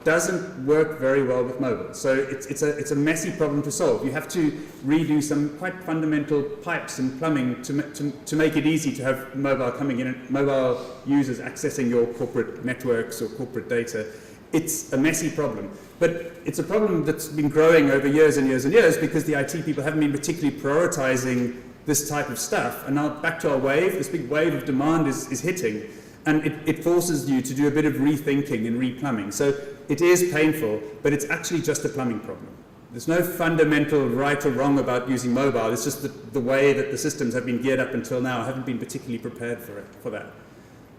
doesn't work very well with mobile. So it's a messy problem to solve. You have to redo some quite fundamental pipes and plumbing to make it easy to have mobile coming in, and mobile users accessing your corporate networks or corporate data. It's a messy problem. But it's a problem that's been growing over years and years and years because the IT people haven't been particularly prioritizing this type of stuff. And now back to our wave, this big wave of demand is hitting. And it forces you to do a bit of rethinking and replumbing. So it is painful, but it's actually just a plumbing problem. There's no fundamental right or wrong about using mobile. It's just the way that the systems have been geared up until now haven't been particularly prepared for that.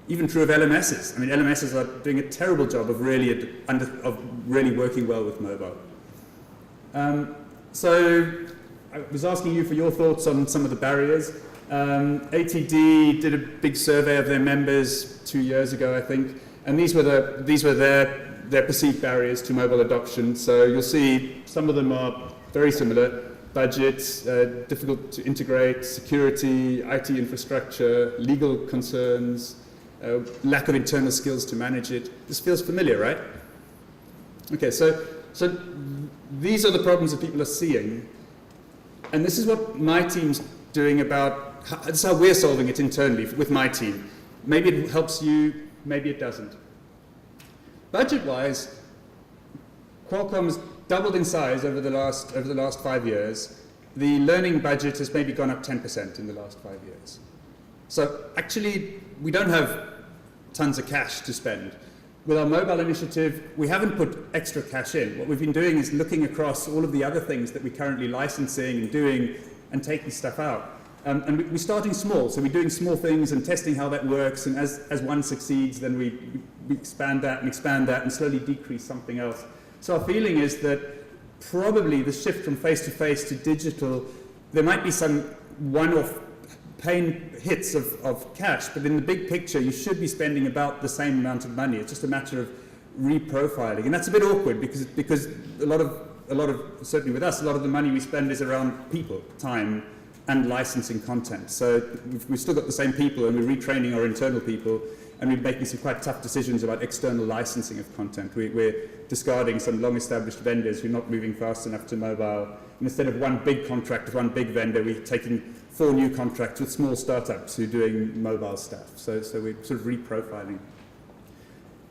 Even true of LMSs. I mean, LMSs are doing a terrible job of really working well with mobile. So I was asking you for your thoughts on some of the barriers. ATD did a big survey of their members 2 years ago, I think, and these were their perceived barriers to mobile adoption. So you'll see some of them are very similar: budgets, difficult to integrate, security, IT infrastructure, legal concerns, lack of internal skills to manage it. This feels familiar, right? Okay, so these are the problems that people are seeing, and this is what my team's doing this is how we're solving it internally with my team. Maybe it helps you, maybe it doesn't. Budget-wise, Qualcomm's doubled in size over the last 5 years. The learning budget has maybe gone up 10% in the last 5 years. So actually, we don't have tons of cash to spend. With our mobile initiative, we haven't put extra cash in. What we've been doing is looking across all of the other things that we're currently licensing and doing and taking stuff out. And we're starting small, so we're doing small things and testing how that works, and as one succeeds, then we expand that and slowly decrease something else. So our feeling is that probably the shift from face-to-face to digital, there might be some one-off pain hits of cash, but in the big picture, you should be spending about the same amount of money. It's just a matter of reprofiling, and that's a bit awkward because a lot of certainly with us, a lot of the money we spend is around people, time, and licensing content. So we've still got the same people, and we're retraining our internal people, and we're making some quite tough decisions about external licensing of content. We're discarding some long-established vendors who are not moving fast enough to mobile. And instead of one big contract with one big vendor, we're taking 4 new contracts with small startups who are doing mobile stuff. So we're sort of reprofiling.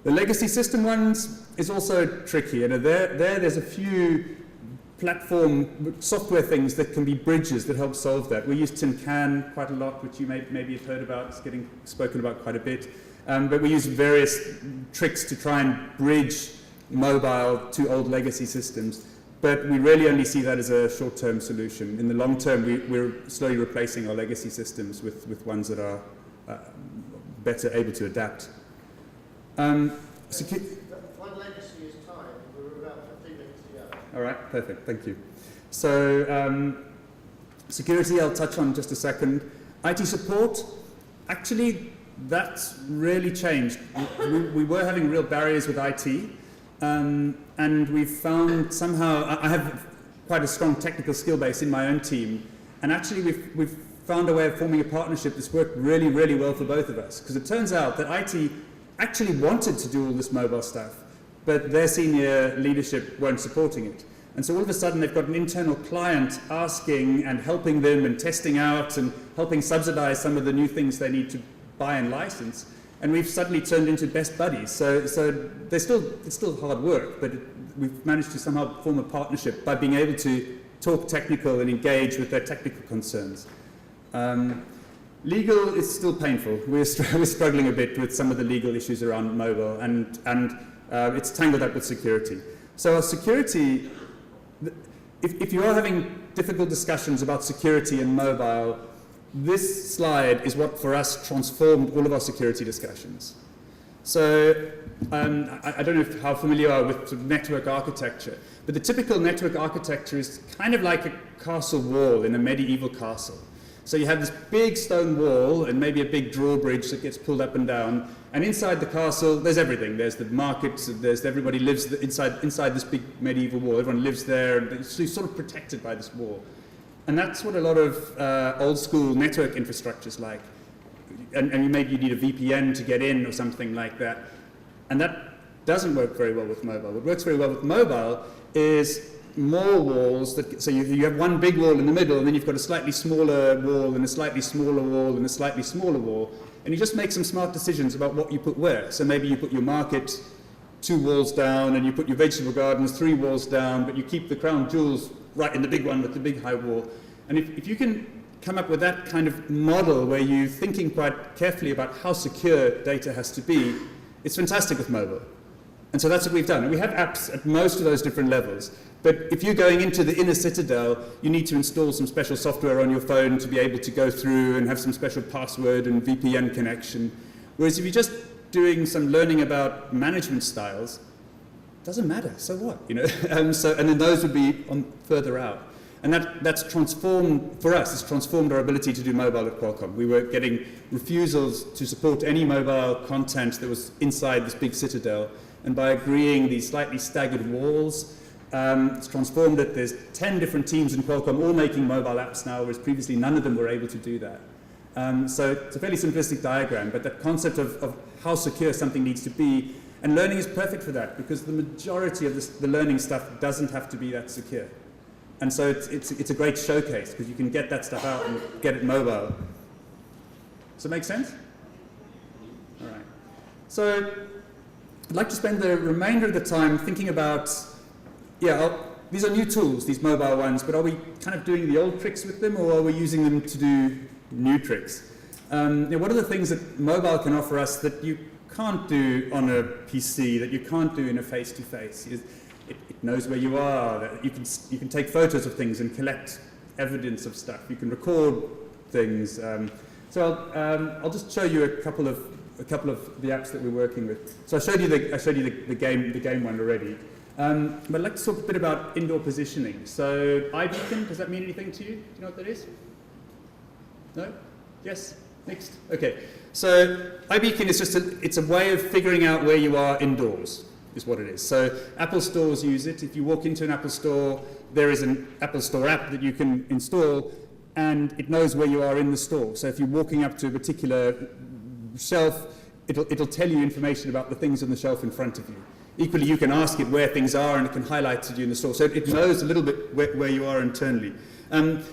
The legacy system ones is also tricky. You know, there's a few platform software things that can be bridges that help solve that. We use TinCan quite a lot, which you maybe have heard about. It's getting spoken about quite a bit. But we use various tricks to try and bridge mobile to old legacy systems. But we really only see that as a short-term solution. In the long term, we're slowly replacing our legacy systems with ones that are better able to adapt. One legacy is time. We're about 15 minutes to go. All right, perfect, thank you. So security I'll touch on in just a second. IT support, actually that's really changed. We were having real barriers with IT, and we've found somehow, I have quite a strong technical skill base in my own team, and actually we've found a way of forming a partnership that's worked really, really well for both of us, because it turns out that IT actually wanted to do all this mobile stuff, but their senior leadership weren't supporting it. And so all of a sudden they've got an internal client asking and helping them and testing out and helping subsidize some of the new things they need to buy and license. And we've suddenly turned into best buddies. So it's still hard work, but we've managed to somehow form a partnership by being able to talk technical and engage with their technical concerns. Legal is still painful. We're struggling a bit with some of the legal issues around mobile, and it's tangled up with security. So our security, if you are having difficult discussions about security and mobile, this slide is what for us transformed all of our security discussions. So I don't know how familiar you are with sort of network architecture, but the typical network architecture is kind of like a castle wall in a medieval castle. So you have this big stone wall and maybe a big drawbridge that gets pulled up and down. And inside the castle, there's everything. There's the markets, everybody lives inside this big medieval wall. Everyone lives there, and it's sort of protected by this wall. And that's what a lot of old school network infrastructure is like. And maybe you need a VPN to get in or something like that. And that doesn't work very well with mobile. What works very well with mobile is more walls. So you have one big wall in the middle, and then you've got a slightly smaller wall, and a slightly smaller wall, and a slightly smaller wall. And you just make some smart decisions about what you put where. So maybe you put your market 2 walls down, and you put your vegetable gardens 3 walls down, but you keep the crown jewels right in the big one with the big high wall. And if you can come up with that kind of model where you're thinking quite carefully about how secure data has to be, it's fantastic with mobile. And so that's what we've done. And we have apps at most of those different levels. But if you're going into the inner citadel, you need to install some special software on your phone to be able to go through and have some special password and VPN connection. Whereas if you're just doing some learning about management styles, it doesn't matter, so what? You know? And then those would be further out. And that's transformed, for us, it's transformed our ability to do mobile at Qualcomm. We were getting refusals to support any mobile content that was inside this big citadel. And by agreeing these slightly staggered walls, it's transformed it. There's 10 different teams in Qualcomm all making mobile apps now, whereas previously none of them were able to do that. So it's a fairly simplistic diagram, but that concept of how secure something needs to be, and learning is perfect for that, because the majority of the learning stuff doesn't have to be that secure. And so it's a great showcase, because you can get that stuff out and get it mobile. Does that make sense? All right. So I'd like to spend the remainder of the time thinking about, these are new tools, these mobile ones, but are we kind of doing the old tricks with them, or are we using them to do new tricks? What are the things that mobile can offer us that you can't do on a PC, that you can't do in a face-to-face? It knows where you are, that you can take photos of things and collect evidence of stuff. You can record things. So I'll just show you a couple of the apps that we're working with. So I showed you the game one already. But I'd like to talk a bit about indoor positioning. So iBeacon, does that mean anything to you? Do you know what that is? No? Yes, next. Okay, so iBeacon is just it's a way of figuring out where you are indoors, is what it is. So Apple stores use it. If you walk into an Apple store, there is an Apple Store app that you can install, and it knows where you are in the store. So if you're walking up to a particular shelf, it'll tell you information about the things on the shelf in front of you. Equally, you can ask it where things are, and it can highlight to you in the store. So it knows a little bit where you are internally.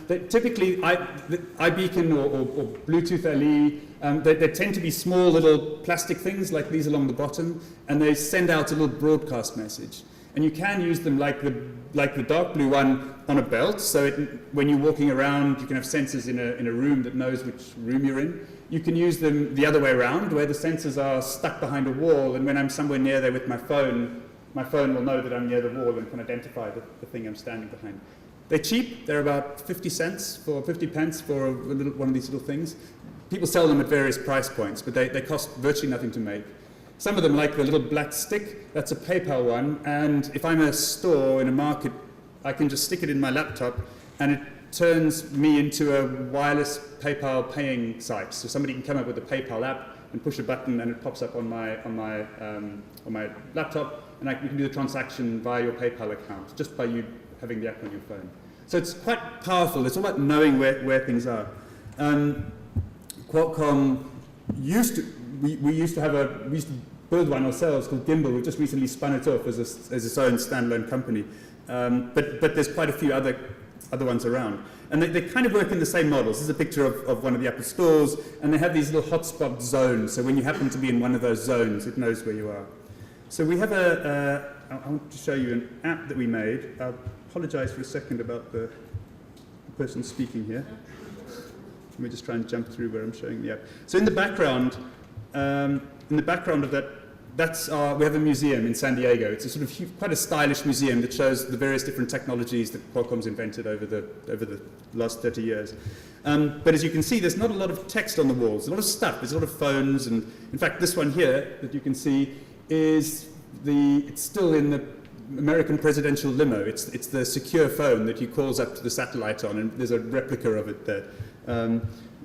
Typically, iBeacon or Bluetooth LE, they tend to be small little plastic things like these along the bottom, and they send out a little broadcast message. And you can use them like the dark blue one on a belt, so when you're walking around, you can have sensors in a room that knows which room you're in. You can use them the other way around, where the sensors are stuck behind a wall, and when I'm somewhere near there with my phone will know that I'm near the wall and can identify the thing I'm standing behind. They're cheap. They're about 50 pence for one of these little things. People sell them at various price points, but they cost virtually nothing to make. Some of them, like the little black stick, that's a PayPal one, and if I'm a store in a market, I can just stick it in my laptop, and it turns me into a wireless PayPal paying site. So somebody can come up with a PayPal app and push a button, and it pops up on my laptop, and you can do the transaction via your PayPal account just by you having the app on your phone. So it's quite powerful. It's all about knowing where things are. Qualcomm used to build one ourselves called Gimbal. We've just recently spun it off as its own standalone company. But there's quite a few other ones around. And they kind of work in the same models. This is a picture of one of the Apple stores, and they have these little hotspot zones. So when you happen to be in one of those zones, it knows where you are. So we have I want to show you an app that we made. I'll apologize for a second about the person speaking here. Let me just try and jump through where I'm showing the app. So in the background of that, we have a museum in San Diego. It's a sort of quite a stylish museum that shows the various different technologies that Qualcomm's invented over the last 30 years. But as you can see, there's not a lot of text on the walls. There's a lot of stuff. There's a lot of phones, and in fact, this one here that you can see it's still in the American presidential limo. It's the secure phone that he calls up to the satellite on, and there's a replica of it there.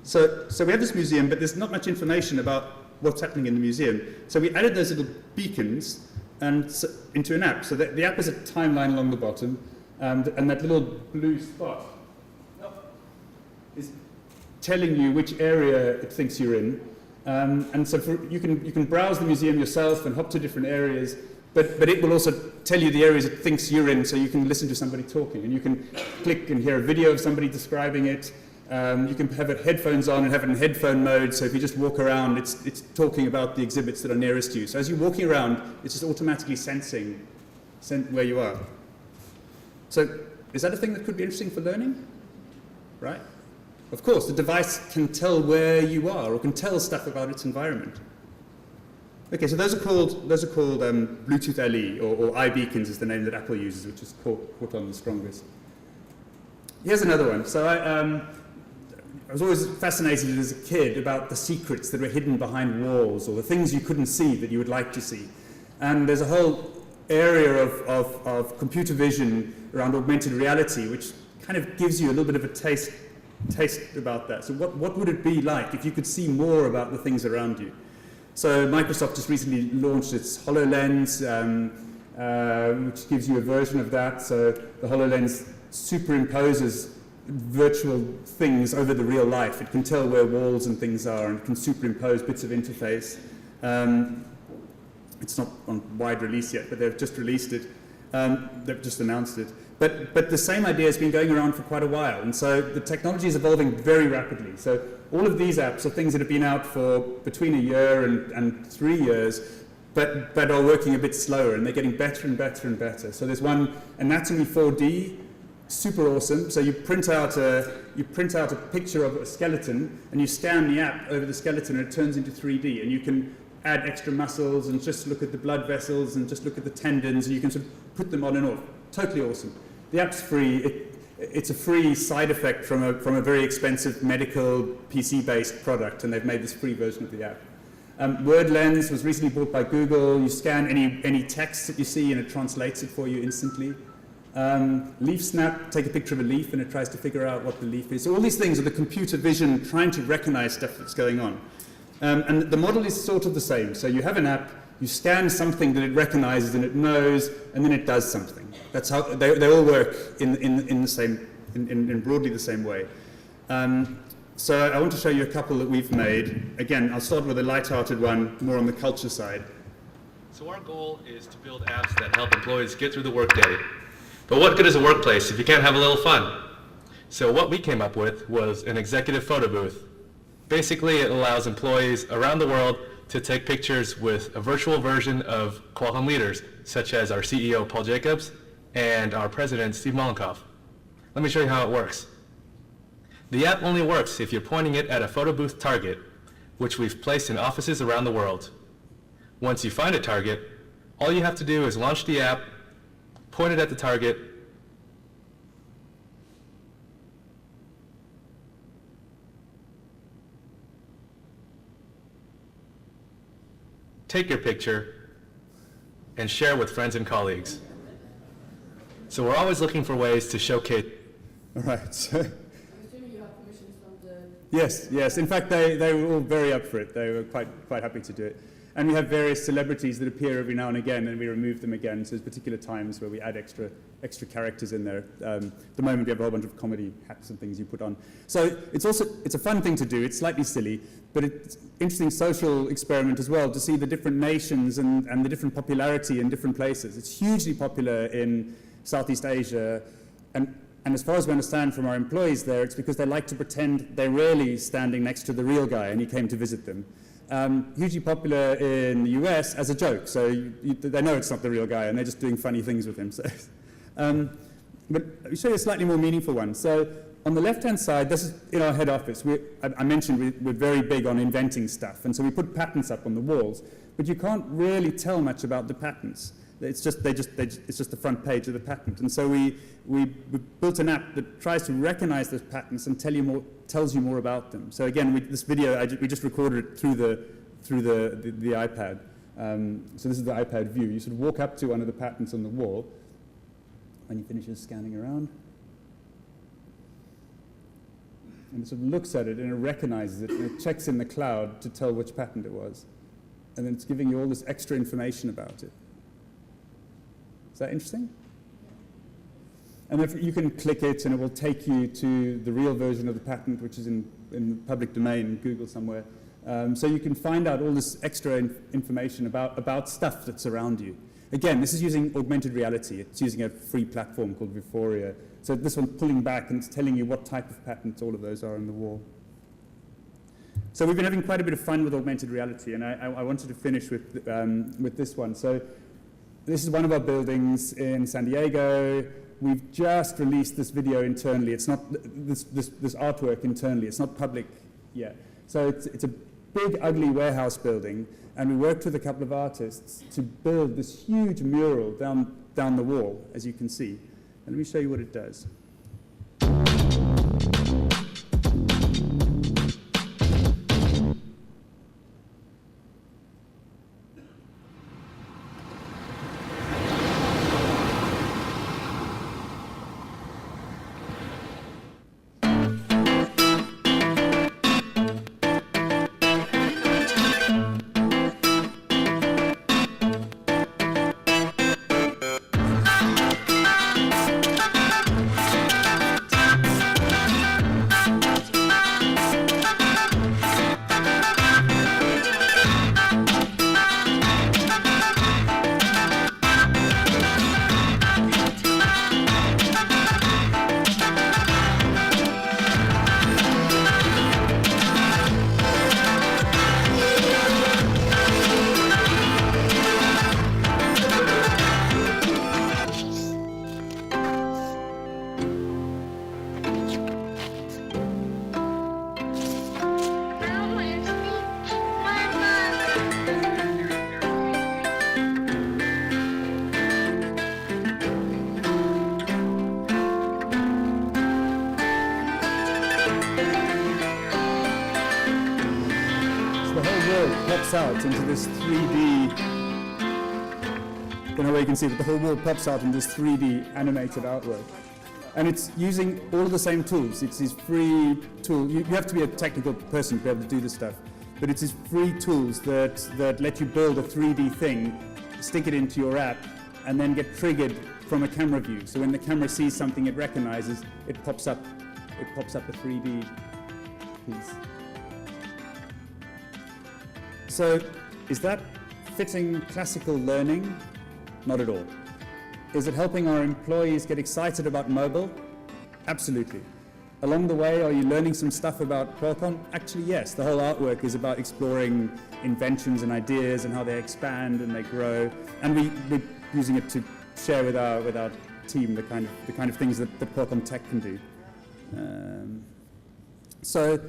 So we have this museum, but there's not much information about what's happening in the museum. So we added those little beacons into an app. So the app is a timeline along the bottom, and that little blue spot is telling you which area it thinks you're in. And so you can browse the museum yourself and hop to different areas, but it will also tell you the areas it thinks you're in, so you can listen to somebody talking, and you can click and hear a video of somebody describing it. You can have it headphones on and have it in headphone mode, so if you just walk around, it's talking about the exhibits that are nearest to you. So as you're walking around, it's just automatically sensing where you are. So is that a thing that could be interesting for learning? Right? Of course, the device can tell where you are or can tell stuff about its environment. Okay, so those are called Bluetooth LE, or iBeacons is the name that Apple uses, which is caught on the strongest. Here's another one. So I was always fascinated as a kid about the secrets that were hidden behind walls, or the things you couldn't see that you would like to see. And there's a whole area of computer vision around augmented reality, which kind of gives you a little bit of a taste about that. So what would it be like if you could see more about the things around you? So Microsoft just recently launched its HoloLens, which gives you a version of that. So the HoloLens superimposes virtual things over the real life. It can tell where walls and things are, and it can superimpose bits of interface. It's not on wide release yet, but they've just released it. They've just announced it. But the same idea has been going around for quite a while, and so the technology is evolving very rapidly. So all of these apps are things that have been out for between a year and 3 years, but are working a bit slower, and they're getting better and better and better. So there's one, Anatomy 4D, super awesome. So you print out a picture of a skeleton, and you scan the app over the skeleton, and it turns into 3D, and you can add extra muscles and just look at the blood vessels and just look at the tendons, and you can sort of put them on and off. Totally awesome. The app's free. It's a free side effect from a very expensive medical PC-based product, and they've made this free version of the app. WordLens was recently bought by Google. You scan any text that you see, and it translates it for you instantly. Leaf snap, take a picture of a leaf and it tries to figure out what the leaf is. So all these things are the computer vision trying to recognize stuff that's going on. And the model is sort of the same. So you have an app, you scan something that it recognizes and it knows, and then it does something. That's how they all work in the same, in broadly the same way. So I want to show you a couple that we've made. Again, I'll start with a light-hearted one, more on the culture side. So our goal is to build apps that help employees get through the workday. But what good is a workplace if you can't have a little fun? So what we came up with was an executive photo booth. Basically, it allows employees around the world to take pictures with a virtual version of Qualcomm leaders, such as our CEO, Paul Jacobs, and our president, Steve Mollenkopf. Let me show you how it works. The app only works if you're pointing it at a photo booth target, which we've placed in offices around the world. Once you find a target, all you have to do is launch the app, point it at the target, take your picture, and share with friends and colleagues. So we're always looking for ways to showcase. All right. So, I'm assuming you have permissions from the... yes. In fact, they were all very up for it. They were quite happy to do it. And we have various celebrities that appear every now and again, and we remove them again. So there's particular times where we add extra characters in there. At the moment, we have a whole bunch of comedy hacks and things you put on. So it's a fun thing to do. It's slightly silly, but it's an interesting social experiment as well to see the different nations and the different popularity in different places. It's hugely popular in Southeast Asia, and as far as we understand from our employees there, it's because they like to pretend they're really standing next to the real guy and he came to visit them. Hugely popular in the US as a joke, so they know it's not the real guy and they're just doing funny things with him. So, but let me show you a slightly more meaningful one. So on the left-hand side, this is in our head office. I mentioned we're very big on inventing stuff, and so we put patents up on the walls, but you can't really tell much about the patents. It's just the front page of the patent, and so we built an app that tries to recognize those patents and tells you more about them. So again, this video we just recorded it through the iPad. So this is the iPad view. You sort of walk up to one of the patents on the wall, and he finishes scanning around, and it sort of looks at it and it recognizes it and it checks in the cloud to tell which patent it was, and then it's giving you all this extra information about it. Is that interesting? And if you can click it and it will take you to the real version of the patent, which is in the public domain, Google somewhere. So you can find out all this extra information about stuff that's around you. Again, this is using augmented reality. It's using a free platform called Vuforia. So this one's pulling back and it's telling you what type of patents all of those are on the wall. So we've been having quite a bit of fun with augmented reality, and I wanted to finish with this one. So this is one of our buildings in San Diego. We've just released this video internally. It's not this artwork internally. It's not public yet. So it's a big, ugly warehouse building, and we worked with a couple of artists to build this huge mural down the wall, as you can see. And let me show you what it does. pops out into this 3D don't know where you can see, but the whole wall pops out in this 3D animated artwork. And it's using all of the same tools. It's these free tools. You have to be a technical person to be able to do this stuff. But it's these free tools that let you build a 3D thing, stick it into your app, and then get triggered from a camera view. So when the camera sees something it recognizes, it pops up a 3D piece. So is that fitting classical learning? Not at all. Is it helping our employees get excited about mobile? Absolutely. Along the way, are you learning some stuff about Qualcomm? Actually, yes. The whole artwork is about exploring inventions and ideas and how they expand and they grow. And we're using it to share with our team the kind of things that Qualcomm Tech can do. So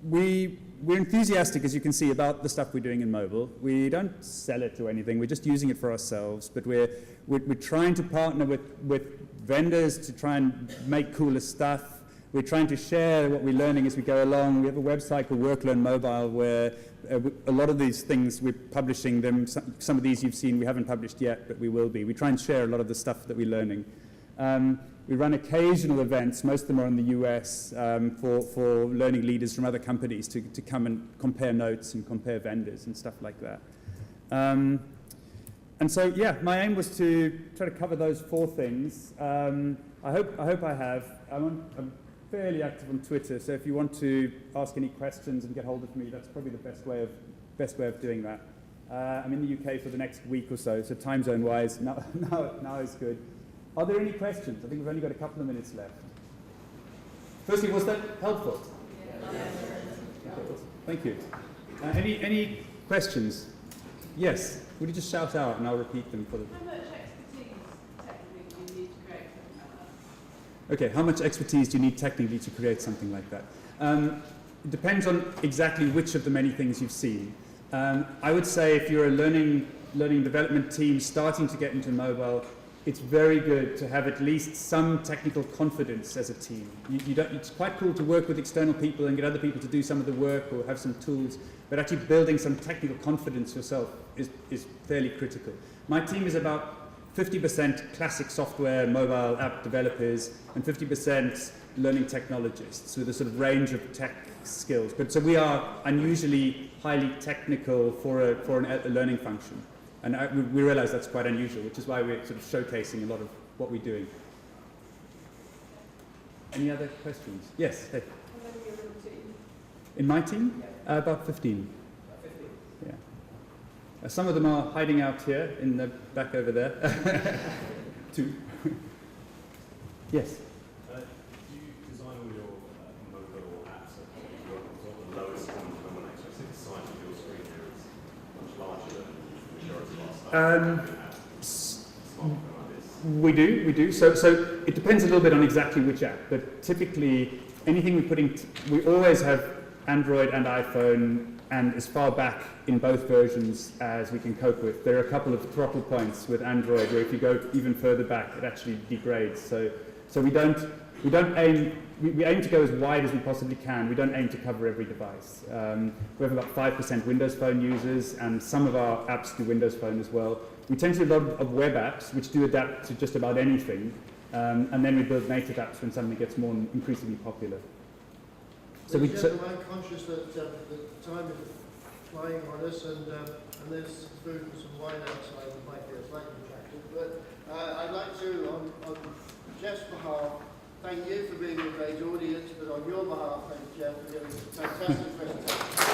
we're enthusiastic, as you can see, about the stuff we're doing in mobile. We don't sell it to anything. We're just using it for ourselves. But we're trying to partner with vendors to try and make cooler stuff. We're trying to share what we're learning as we go along. We have a website called Work Learn Mobile where a lot of these things we're publishing them. Some of these you've seen we haven't published yet, but we will be. We try and share a lot of the stuff that we're learning. We run occasional events, most of them are in the US, for learning leaders from other companies to come and compare notes and compare vendors and stuff like that. And so, yeah, my aim was to try to cover those 4 things. I hope I have. I'm fairly active on Twitter, so if you want to ask any questions and get hold of me, that's probably the best way of doing that. I'm in the UK for the next week or so time zone-wise, now is good. Are there any questions? I think we've only got a couple of minutes left. Firstly, was that helpful? Yes. Okay, thank you. Any questions? Yes. Would you just shout out and I'll repeat them for the... How much expertise technically do you need to create something like that? Okay, how much expertise do you need technically to create something like that? It depends on exactly which of the many things you've seen. I would say if you're a learning development team starting to get into mobile, it's very good to have at least some technical confidence as a team. It's quite cool to work with external people and get other people to do some of the work or have some tools, but actually building some technical confidence yourself is fairly critical. My team is about 50% classic software, mobile app developers, and 50% learning technologists with a sort of range of tech skills. But so we are unusually highly technical for a learning function. And we realize that's quite unusual, which is why we're sort of showcasing a lot of what we're doing. Any other questions? Yes. Hey. How many are in your team? In my team? Yeah. About 15. About 15? Yeah. Some of them are hiding out here in the back over there. 2. Yes. Do you design all your mobile apps at the lowest common denominator? I think the size of your screen here is much larger than the majority of our stuff. We do. So it depends a little bit on exactly which app, but typically anything we put in, we always have Android and iPhone, and as far back in both versions as we can cope with. There are a couple of throttle points with Android where if you go even further back, it actually degrades. So we aim to go as wide as we possibly can. We don't aim to cover every device. We have about 5% Windows Phone users, and some of our apps do Windows Phone as well. We tend to do a lot of web apps, which do adapt to just about anything, and then we build native apps when something gets more increasingly popular. So I'm conscious that the time is flying on us, and there's food and some wine outside that might be a slightly attractive. But I'd like to, on Geoff's behalf, thank you for being a great audience, but on your behalf, thank Geoff for giving a fantastic presentation.